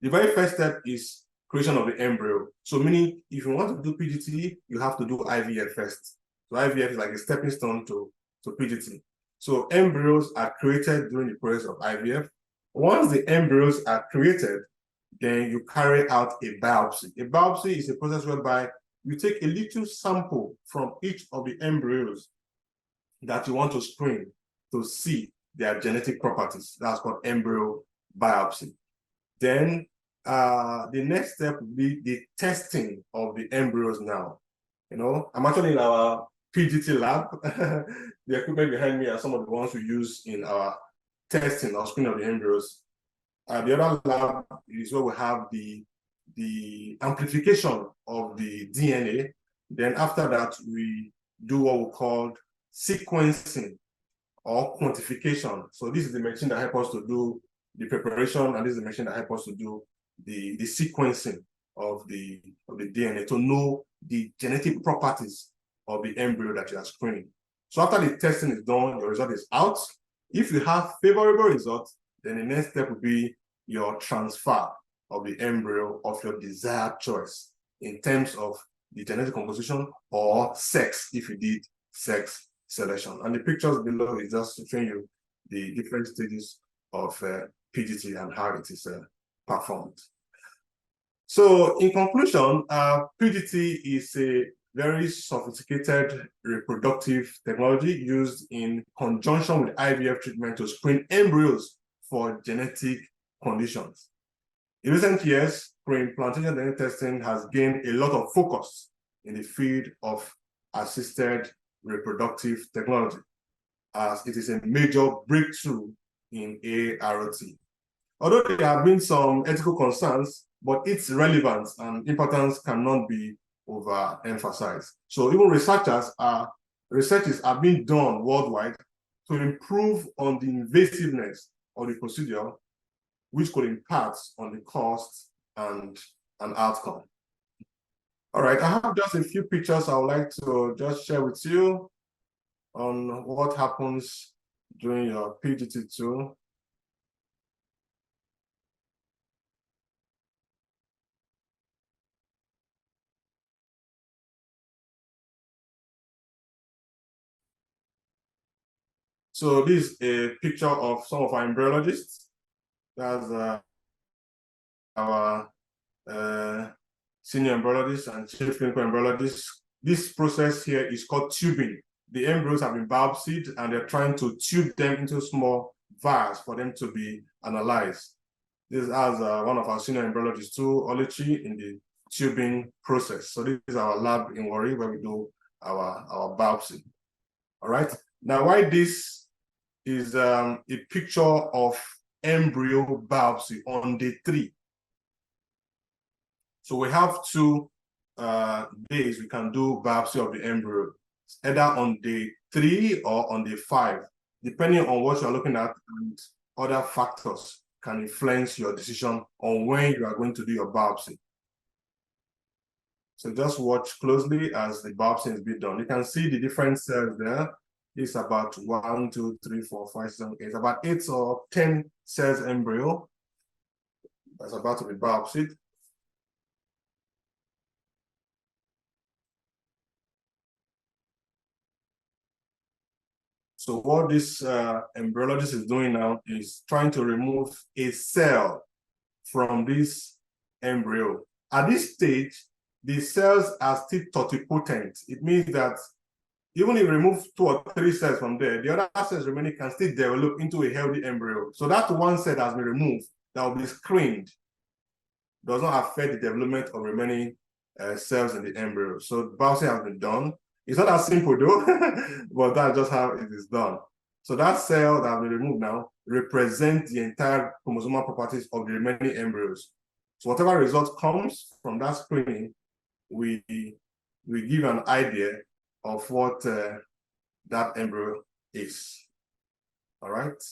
S4: The very first step is creation of the embryo. So meaning, if you want to do PGT, you have to do IVF first. So IVF is like a stepping stone to PGT. So embryos are created during the process of IVF. Once the embryos are created, then you carry out a biopsy. A biopsy is a process whereby you take a little sample from each of the embryos that you want to screen to see their genetic properties. That's called embryo biopsy. Then the next step would be the testing of the embryos now. You know, I'm actually in our PGT lab. The equipment behind me are some of the ones we use in our testing or screening of the embryos. The other lab is where we have the amplification of the DNA. Then after that, we do what we call sequencing or quantification. So this is the machine that helps us to do the preparation, and this is the machine that helps us to do the sequencing of the DNA to know the genetic properties of the embryo that you are screening. So after the testing is done, your result is out. If you have favorable results, then the next step will be your transfer of the embryo of your desired choice in terms of the genetic composition or sex, if you did sex selection. And the pictures below is just showing you the different stages of PGT and how it is performed. So in conclusion, PGT is a very sophisticated reproductive technology used in conjunction with IVF treatment to screen embryos for genetic conditions. In recent years, pre-implantation genetic testing has gained a lot of focus in the field of assisted reproductive technology, as it is a major breakthrough in ART. Although there have been some ethical concerns, but its relevance and importance cannot be overemphasized. So even researches are being done worldwide to improve on the invasiveness of the procedure, which could impact on the cost and outcome. All right, I have just a few pictures I would like to just share with you on what happens during your PGT2. So this is a picture of some of our embryologists. That's our senior embryologist and chief clinical embryologist. This process here is called tubing. The embryos have been biopsied and they're trying to tube them into small vials for them to be analyzed. This is one of our senior embryologists too, Oluchi, in the tubing process. So this is our lab in Warri where we do our biopsy. All right. Now, why this is a picture of embryo biopsy on day 3. So we have 2 days we can do biopsy of the embryo, either on day 3 or on day 5, depending on what you're looking at, and other factors can influence your decision on when you are going to do your biopsy. So just watch closely as the biopsy is being done. You can see the different cells there. It's about 1, 2, 3, 4, 5, 7, 8, about 8 or 10 cells embryo that's about to be biopsied. So what this embryologist is doing now is trying to remove a cell from this embryo. At this stage, the cells are still totipotent. It means that even if you remove 2 or 3 cells from there, the other cells remaining can still develop into a healthy embryo. So that one cell that has been removed, that will be screened, does not affect the development of remaining cells in the embryo. So biopsy has been done. It's not as simple though, but that's just how it is done. So that cell that has been removed now represents the entire chromosomal properties of the remaining embryos. So whatever result comes from that screening, we give an idea of what that embryo is. All right.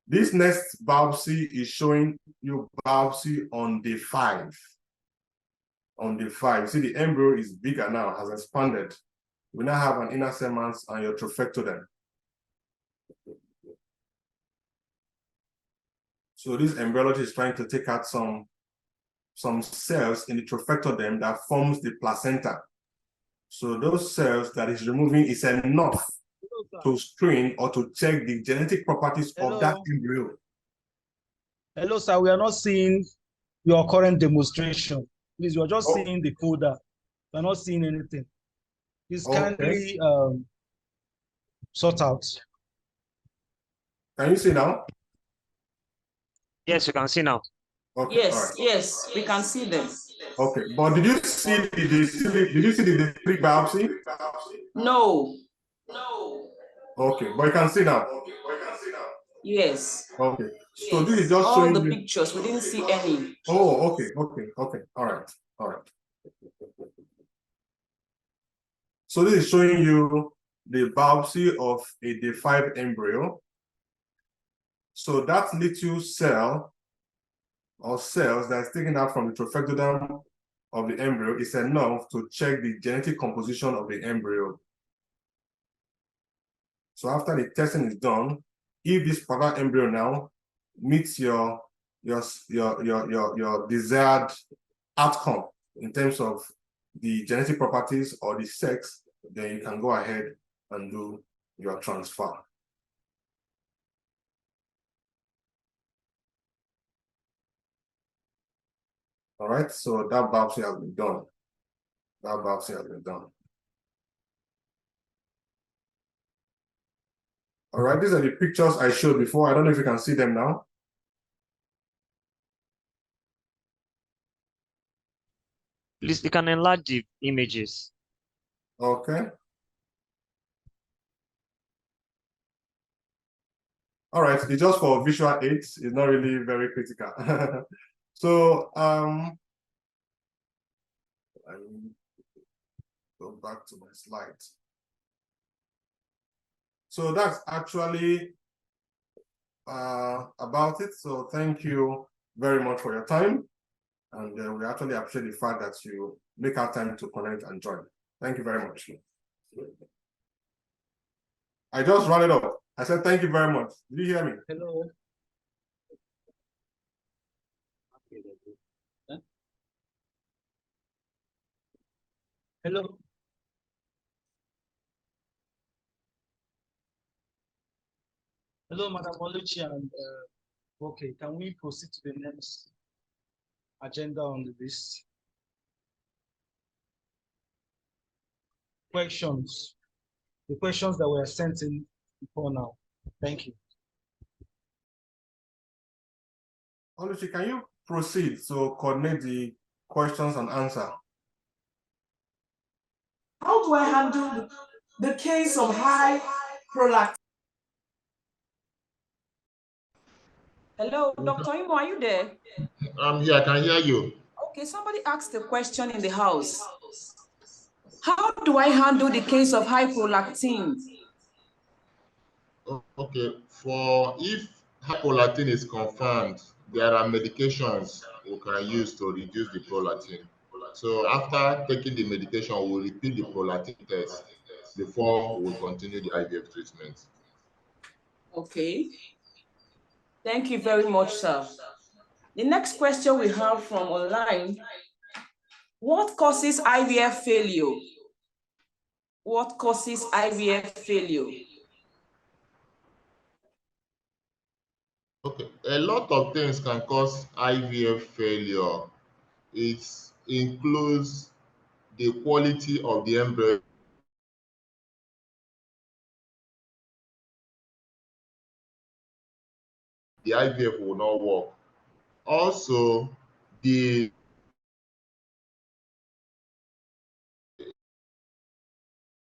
S4: This next biopsy is showing you biopsy on day 5. On day 5, see the embryo is bigger now, has expanded. We now have an inner segment and your trophectoderm. So this embryologist is trying to take out some cells in the trophectoderm that forms the placenta. So those cells that is removing is enough to screen or to check the genetic properties of that embryo.
S6: Hello, sir. We are not seeing your current demonstration. Please, we are just seeing the folder. We are not seeing anything. Please kindly sort out.
S4: Can you see now?
S8: Yes, you can see now.
S4: Okay,
S3: Yes, yes, we can see them.
S4: Okay, but did you see the 3 biopsy?
S3: No.
S4: Okay, but you can see now.
S3: Yes.
S4: Okay, so this is just
S3: all
S4: showing
S3: the
S4: you
S3: pictures. We didn't see any.
S4: Oh, okay, all right. So this is showing you the biopsy of a day 5 embryo. So that little cell or cells that's taken out from the trophectoderm of the embryo is enough to check the genetic composition of the embryo. So after the testing is done, if this particular embryo now meets your desired outcome in terms of the genetic properties or the sex, then you can go ahead and do your transfer. All right, so that biopsy has been done. That biopsy has been done. All right, these are the pictures I showed before. I don't know if you can see them now.
S8: Please, you can enlarge the images.
S4: Okay. All right, it's just for visual aids. It's not really very critical. So let me go back to my slides. So that's actually about it. So thank you very much for your time. And we actually appreciate the fact that you make our time to connect and join. Thank you very much. I just rounded up. I said thank you very much. Did you hear me?
S6: Hello. Hello. Hello, Madam Oluchi, and okay, can we proceed to the next agenda on the list? Questions. The questions that were sent in before now. Thank you.
S4: Oluchi, can you proceed to coordinate the questions and answer?
S1: How do I handle the case of high prolactin?
S3: Hello, Dr. Imo, are you there?
S2: I'm here, I can hear you.
S3: Okay, somebody asked a question in the house. How do I handle the case of high prolactin?
S2: Okay, for if hypolactin is confirmed, there are medications we can use to reduce the prolactin. So after taking the medication, we'll repeat the prolactin test before we continue the IVF treatment.
S3: Okay. Thank you very much, sir. The next question we have from online: what causes IVF failure? What causes IVF failure?
S2: Okay, a lot of things can cause IVF failure. It includes the quality of the embryo. The IVF will not work. Also, there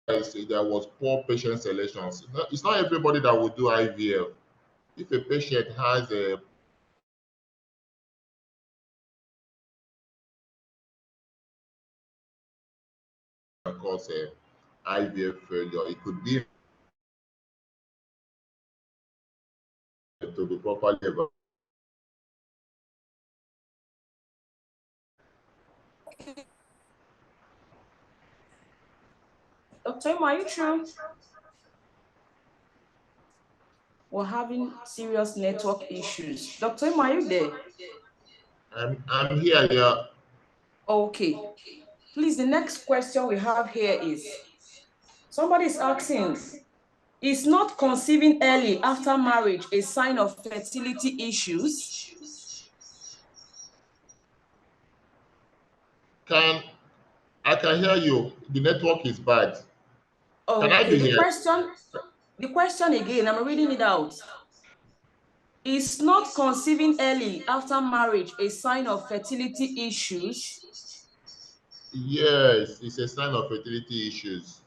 S2: was poor patient selection. It's not everybody that will do IVF. If a patient has a cause IVF failure, it could be to be properly evaluated.
S3: Dr. Imo, are you true? We're having serious network issues. Dr. Imo, are you there?
S2: I'm here, yeah.
S3: Okay. Please, the next question we have here is, somebody is asking, is not conceiving early after marriage a sign of fertility issues?
S2: I can hear you. The network is bad. Can I
S3: Okay,
S2: be here?
S3: the question again, I'm reading it out. Is not conceiving early after marriage a sign of fertility issues?
S2: Yes, it's a sign of fertility issues.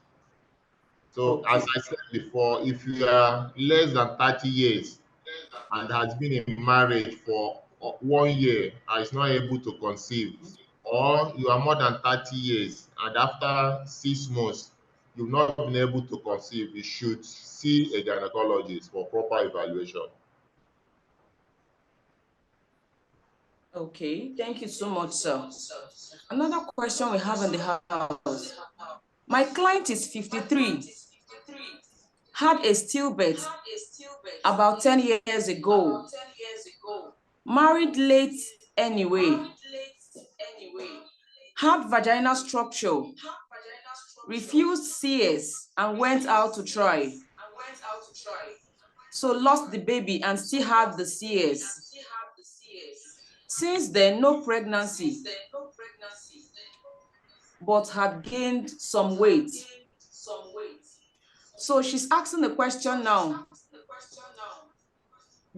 S2: So
S3: Okay.
S2: as I said before, if you are less than 30 years and has been in marriage for 1 year and is not able to conceive, or you are more than 30 years and after 6 months you've not been able to conceive, you should see a gynecologist for proper evaluation.
S3: Okay, thank you so much, sir. Another question we have in the house. My client is 53, had a stillbirth about 10 years ago, married late anyway, had vaginal structure, refused CS and went out to try. So lost the baby and still had the CS. Since then, no pregnancy, but had gained some weight. So she's asking the question now,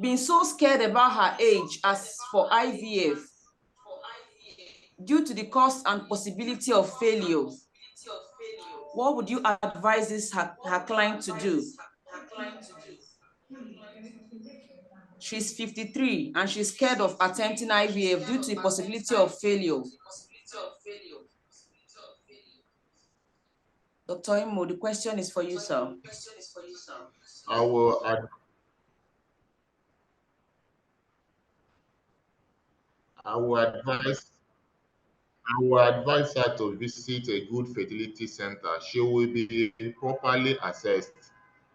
S3: being so scared about her age as for IVF, due to the cost and possibility of failure, what would you advise her client to do? She's 53 and she's scared of attempting IVF due to the possibility of failure. Dr. Imo, the question is for you, sir.
S2: I will advise her to visit a good fertility center. She will be properly assessed.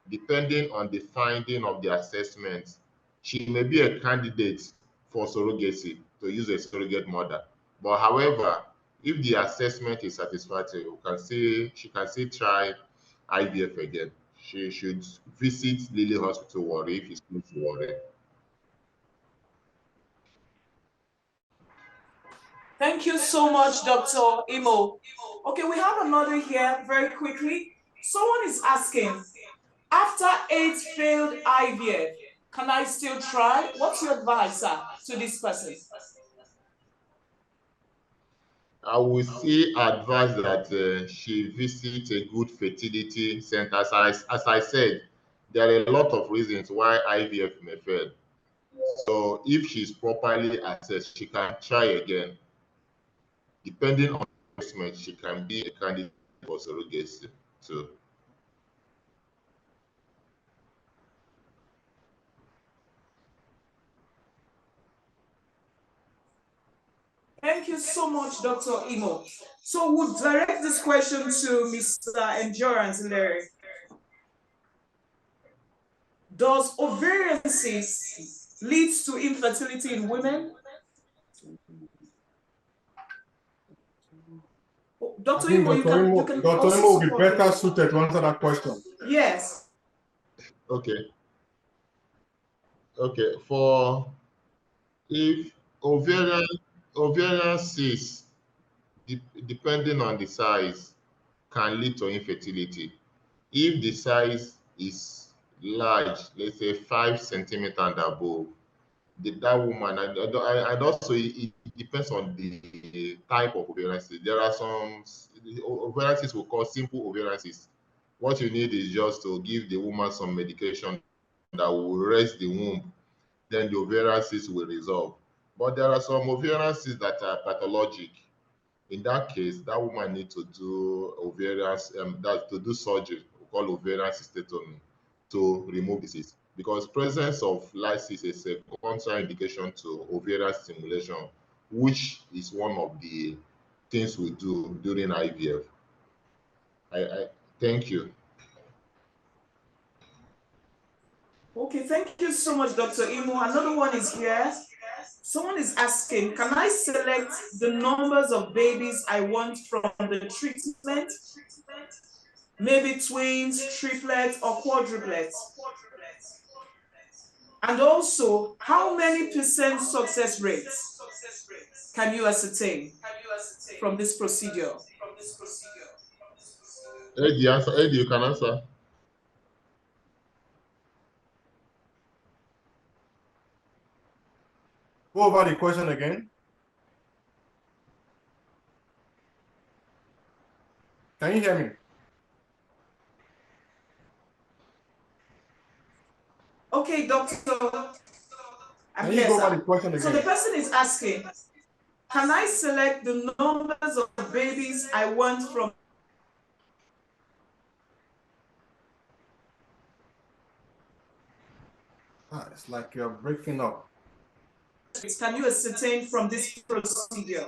S2: Depending on the finding of the assessment, she may be a candidate for surrogacy, to use a surrogate mother. But however, if the assessment is satisfactory, she can still try IVF again. She should visit Lily Hospital Warri if she's close to Warri.
S1: Thank you so much, Dr. Imo. Okay, we have another here very quickly. Someone is asking, after 8 failed IVF, can I still try? What's your advice, sir, to this person?
S2: I would still advise that she visit a good fertility center. As I said, there are a lot of reasons why IVF may fail. So if she's properly assessed, she can try again. Depending on the assessment, she can be a candidate for surrogacy too.
S1: Thank you so much, Dr. Imo. So we'll direct this question to Mr. Endurance Ilenre. Does ovarian cyst lead to infertility in women? Dr. Imo, you can
S4: Dr. Imo will be better suited to answer that question.
S1: Yes.
S2: Okay. For if ovarian cyst, depending on the size, can lead to infertility. If the size is large, let's say 5 centimeters and above, that woman, and also it depends on the type of ovarian cyst. There are some ovarian cysts we call simple ovarian cysts. What you need is just to give the woman some medication that will rest the womb, then the ovarian cyst will resolve. But there are some ovarian cysts that are pathologic. In that case, that woman needs to do surgery, we call ovarian cystectomy, to remove the cyst. Because presence of lysis is a contraindication to ovarian stimulation, which is one of the things we do during IVF. I thank you.
S1: Okay, thank you so much, Dr. Imo. Another one is here. Someone is asking, can I select the numbers of babies I want from the treatment? Maybe twins, triplets, or quadruplets? And also, how many percent success rates can you ascertain from this procedure?
S2: Eddie, you can answer.
S4: Go over the question again. Can you hear me?
S1: Okay, Doctor.
S4: Can you go over the question again?
S1: So the person is asking, can I select the numbers of babies I want from?
S4: It's like you're breaking up.
S1: Can you ascertain from this procedure?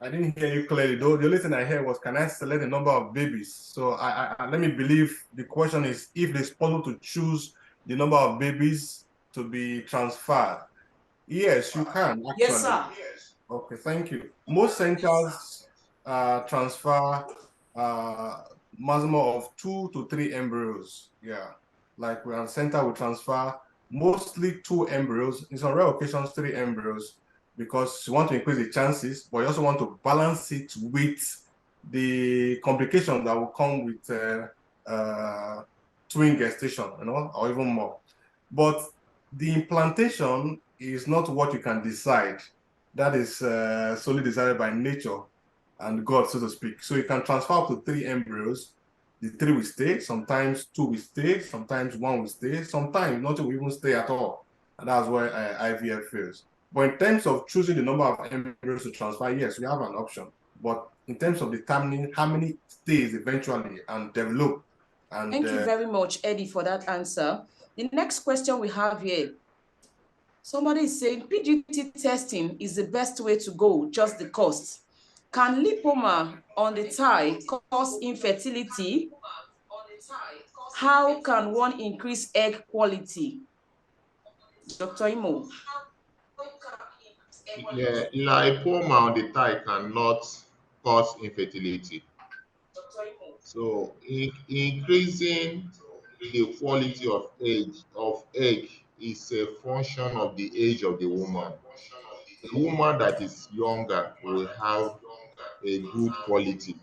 S4: I didn't hear you clearly. Though the only thing I heard was, can I select the number of babies? So let me believe the question is if it's possible to choose the number of babies to be transferred. Yes, you can actually.
S1: Yes, sir.
S4: Okay, thank you. Most centers transfer maximum of 2 to 3 embryos. Yeah, like we have center we transfer mostly 2 embryos. In some rare occasions, 3 embryos, because you want to increase the chances, but you also want to balance it with the complication that will come with twin gestation, or even more. But the implantation is not what you can decide. That is solely decided by nature and God, so to speak. So you can transfer up to 3 embryos. The 3 will stay, sometimes 2 will stay, sometimes 1 will stay, sometimes nothing will even stay at all. And that's where IVF fails. But in terms of choosing the number of embryos to transfer, yes, we have an option. But in terms of determining how many stays eventually and develop. And
S3: thank you very much, Eddie, for that answer. The next question we have here, somebody is saying PGT testing is the best way to go, just the cost. Can lipoma on the thigh cause infertility? How can one increase egg quality? Dr. Imo.
S2: Yeah, lipoma on the thigh cannot cause infertility. So increasing the quality of egg is a function of the age of the woman. A woman that is younger will have a good quality,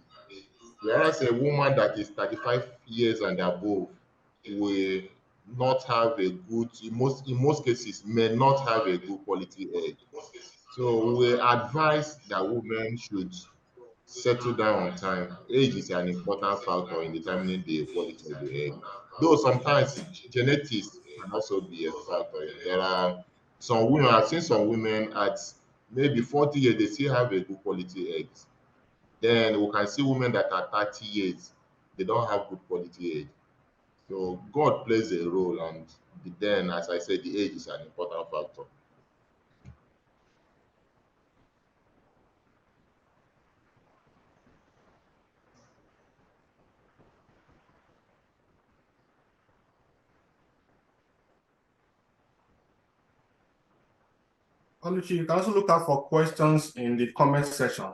S2: whereas a woman that is 35 years and above will not have a good, in most cases, may not have a good quality egg. So we advise that women should settle down on time. Age is an important factor in determining the quality of the egg. Though sometimes genetics can also be a factor. There are some women, I've seen some women at maybe 40 years, they still have a good quality eggs. Then we can see women that are 30 years, they don't have good quality egg. So God plays a role, and then, as I said, the age is an important factor.
S4: Oluchi, you can also look out for questions in the comment section.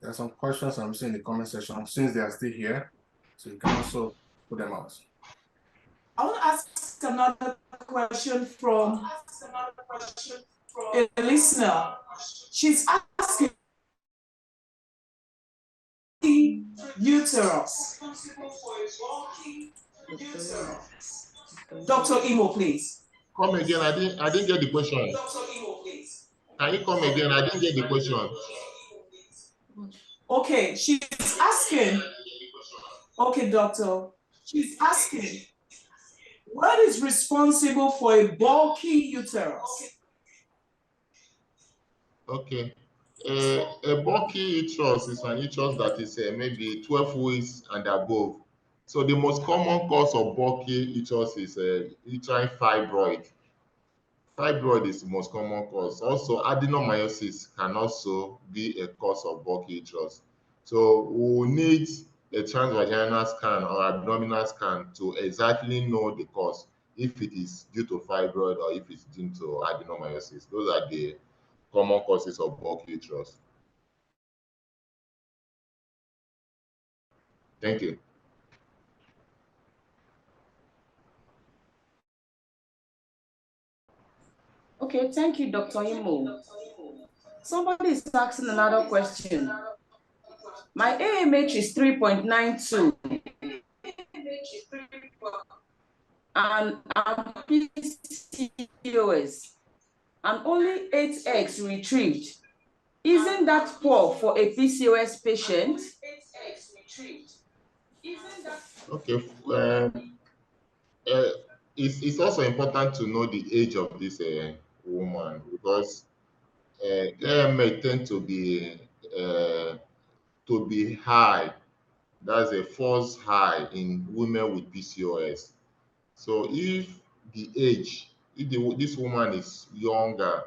S4: There are some questions I'm seeing in the comment section since they are still here. So you can also put them out.
S1: I want to ask another question from a listener. She's asking uterus. Dr. Imo, please.
S2: Come again. I didn't get the question. Can you come again? I didn't get the question.
S1: Okay, she's asking. Okay, doctor. She's asking, what is responsible for a bulky uterus?
S2: Okay. A bulky uterus is an uterus that is maybe 12 weeks and above. So the most common cause of bulky uterus is uterine fibroid. Fibroid is the most common cause. Also, adenomyosis can also be a cause of bulky uterus. So we will need a transvaginal scan or abdominal scan to exactly know the cause, if it is due to fibroid or if it's due to adenomyosis. Those are the common causes of bulky uterus. Thank you.
S3: Okay, thank you, Dr. Imo. Somebody is asking another question. My AMH is 3.92 and I'm PCOS and only 8 eggs retrieved. Isn't that poor for a PCOS patient?
S2: Okay. Uh, it's also important to know the age of this woman, because AMA tend to be high. That's a false high in women with PCOS. So if this woman is younger,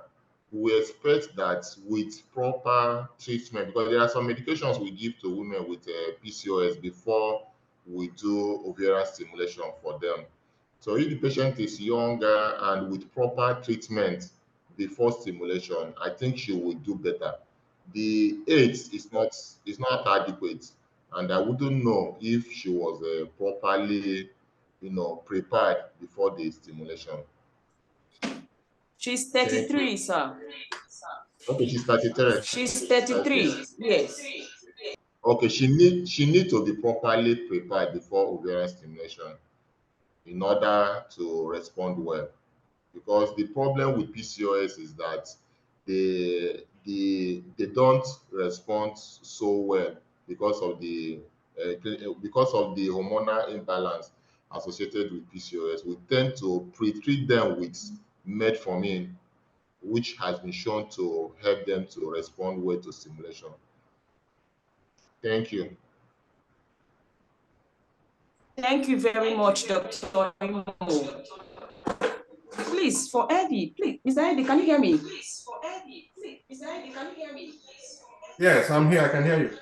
S2: we expect that with proper treatment, because there are some medications we give to women with PCOS before we do ovarian stimulation for them. So if the patient is younger and with proper treatment before stimulation, I think she will do better. The age is not adequate, and I wouldn't know if she was properly, prepared before the stimulation.
S3: She's
S2: Thank you.
S3: 33, sir.
S2: Okay, she's 33.
S3: She's
S2: Okay.
S3: 33, yes.
S2: Okay, she need to be properly prepared before ovarian stimulation in order to respond well. Because the problem with PCOS is that they don't respond so well because of the hormonal imbalance associated with PCOS. We tend to pre-treat them with metformin, which has been shown to help them to respond well to stimulation. Thank you.
S3: Thank you very much, Dr. Imo. Please, for Eddie, please, Mr. Eddie, can you hear me?
S4: Yes, I'm here. I can hear you.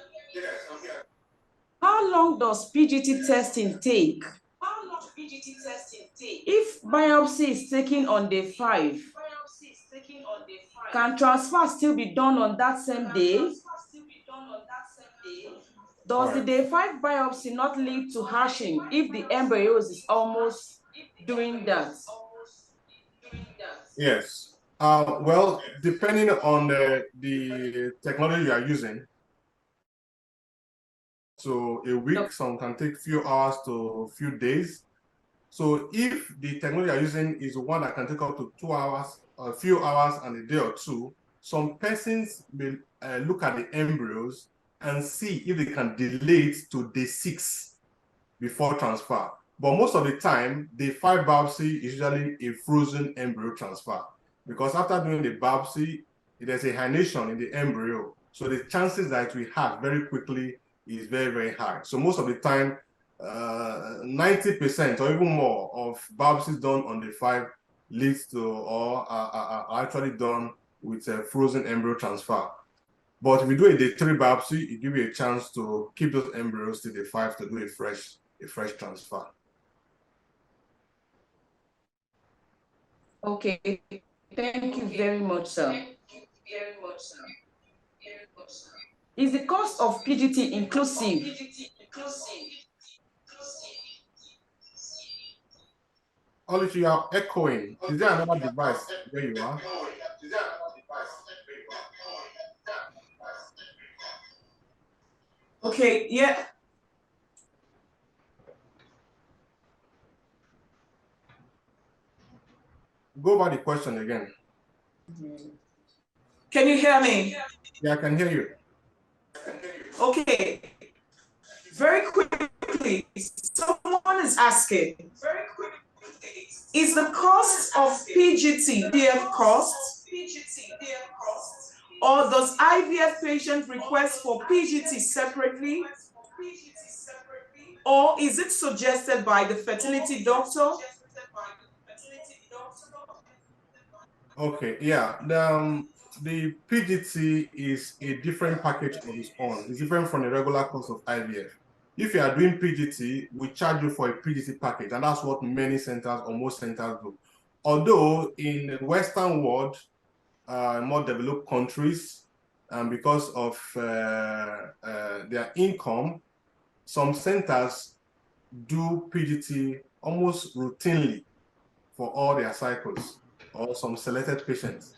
S3: How long does PGT testing take? If biopsy is taken on day 5, can transfer still be done on that same day? Does the day 5 biopsy not lead to hashing if the embryos is almost doing that?
S4: Yes. Well, depending on the technology you are using, so a week, some can take few hours to few days. So if the technology you're using is one that can take up to 2 hours, a few hours and a day or two, some persons may look at the embryos and see if they can delay it to day 6 before transfer. But most of the time, day 5 biopsy is usually a frozen embryo transfer, because after doing the biopsy, there's a hydration in the embryo. So the chances that we have very quickly is very, very high. So most of the time, 90% or even more of biopsies done on day 5 leads to or are actually done with a frozen embryo transfer. But if you do a day 3 biopsy, it gives you a chance to keep those embryos till day 5 to do a fresh transfer.
S3: Okay, thank you very much, sir. Is the cost of PGT inclusive?
S4: Oliver, you are echoing. Is there another device where you are?
S1: Okay, yeah.
S4: Go over the question again.
S1: Can you hear me?
S4: Yeah, I can hear you.
S1: Okay. Very quickly, someone is asking, is the cost of PGT IVF cost? Or does IVF patient request for PGT separately? Or is it suggested by the fertility doctor?
S4: Okay, yeah. The PGT is a different package of its own. It's different from the regular cost of IVF. If you are doing PGT, we charge you for a PGT package, and that's what many centers or most centers do. Although in the Western world, more developed countries, and because of their income, some centers do PGT almost routinely for all their cycles or some selected patients.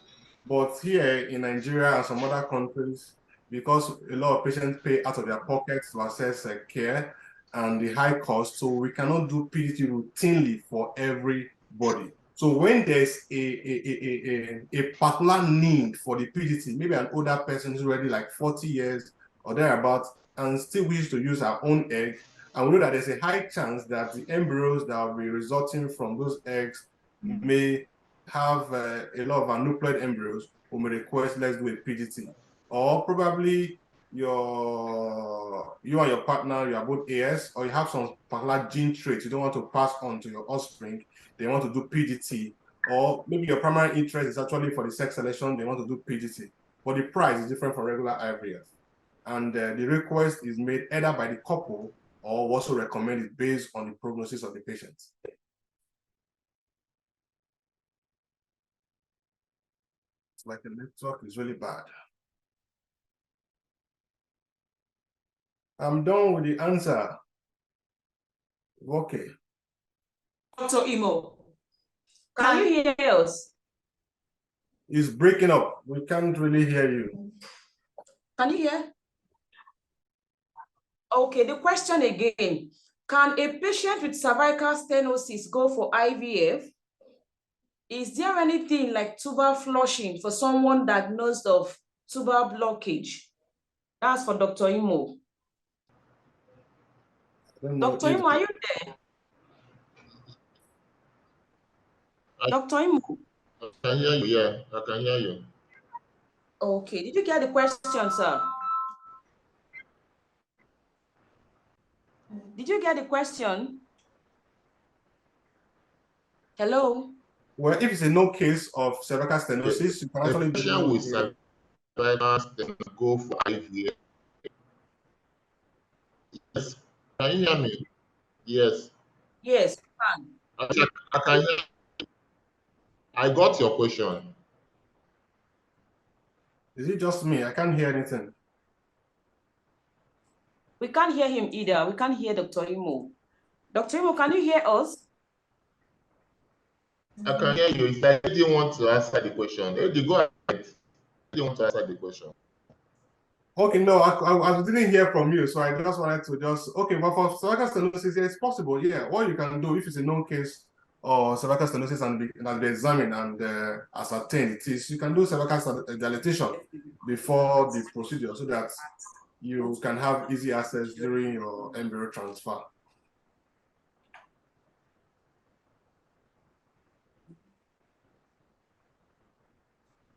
S4: But here in Nigeria and some other countries, because a lot of patients pay out of their pockets to access care and the high cost, so we cannot do PGT routinely for everybody. So when there's a particular need for the PGT, maybe an older person who's already like 40 years or thereabouts and still wishes to use our own egg, and we know that there's a high chance that the embryos that will be resulting from those eggs may have a lot of aneuploid embryos, who may request, let's do a PGT. Or probably you and your partner, you are both AS, or you have some particular gene traits you don't want to pass on to your offspring. They want to do PGT or maybe your primary interest is actually for the sex selection, they want to do PGT, but the price is different from regular IVF. And the request is made either by the couple or also recommended based on the prognosis of the patient. It's like the network is really bad. I'm done with the answer. Okay.
S3: Dr. Imo, can you hear us?
S4: It's breaking up. We can't really hear you.
S3: Can you hear? Okay, the question again. Can a patient with cervical stenosis go for IVF? Is there anything like tubal flushing for someone diagnosed of tubal blockage? That's for Dr. Imo. Dr. Imo, are you there? Dr. Imo?
S2: I can hear you, yeah, I can hear you.
S3: Okay, did you get the question, sir? Did you get the question? Hello?
S4: Well, if it's a no case of cervical stenosis, you can actually
S2: patient with cervical stenosis go for IVF. Yes, can you hear me? Yes.
S3: Yes, you can.
S2: I can hear you. I got your question.
S4: Is it just me? I can't hear anything.
S3: We can't hear him either. We can't hear Dr. Imo. Dr. Imo, can you hear us?
S2: I can hear you. If I didn't want to answer the question, go ahead. I didn't want to answer the question.
S4: Okay, no, I didn't hear from you, so I just wanted to okay, but for cervical stenosis, yeah, it's possible, yeah. What you can do if it's a known case or cervical stenosis and be examined and ascertained it is, you can do cervical dilatation before the procedure so that you can have easy access during your embryo transfer.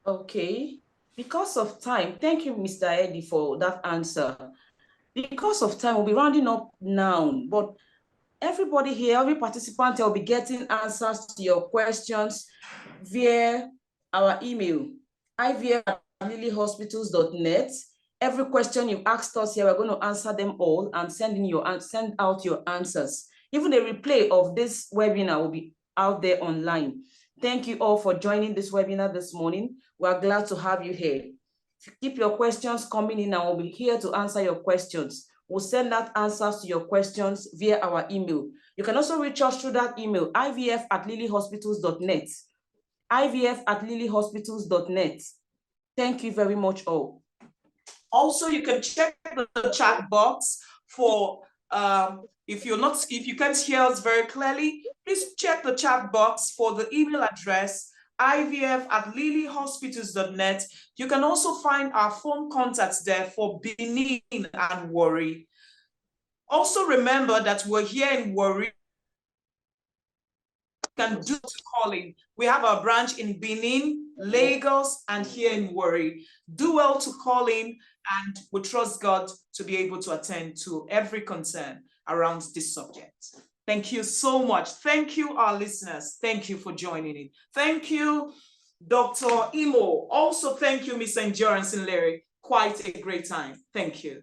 S3: Okay. Because of time, thank you, Mr. Eddie, for that answer. Because of time, we'll be rounding up now, but everybody here, every participant will be getting answers to your questions via our email, ivf@lilyhospitals.net. Every question you've asked us here, we're going to answer them all and send out your answers. Even a replay of this webinar will be out there online. Thank you all for joining this webinar this morning. We're glad to have you here. Keep your questions coming in and we'll be here to answer your questions. We'll send out answers to your questions via our email. You can also reach us through that email, ivf@lilyhospitals.net. ivf@lilyhospitals.net. Thank you very much all.
S1: Also, you can check the chat box for if you can't hear us very clearly, please check the chat box for the email address ivf@lilyhospitals.net. You can also find our phone contacts there for Benin and Warri. Also remember that we're here in Warri. You can do calling. We have our branch in Benin, Lagos, and here in Warri. Do well to call in, and we trust God to be able to attend to every concern around this subject. Thank you so much. Thank you, our listeners. Thank you for joining in. Thank you, Dr. Imo. Also, thank you, Miss Endurance and Larry. Quite a great time. Thank you.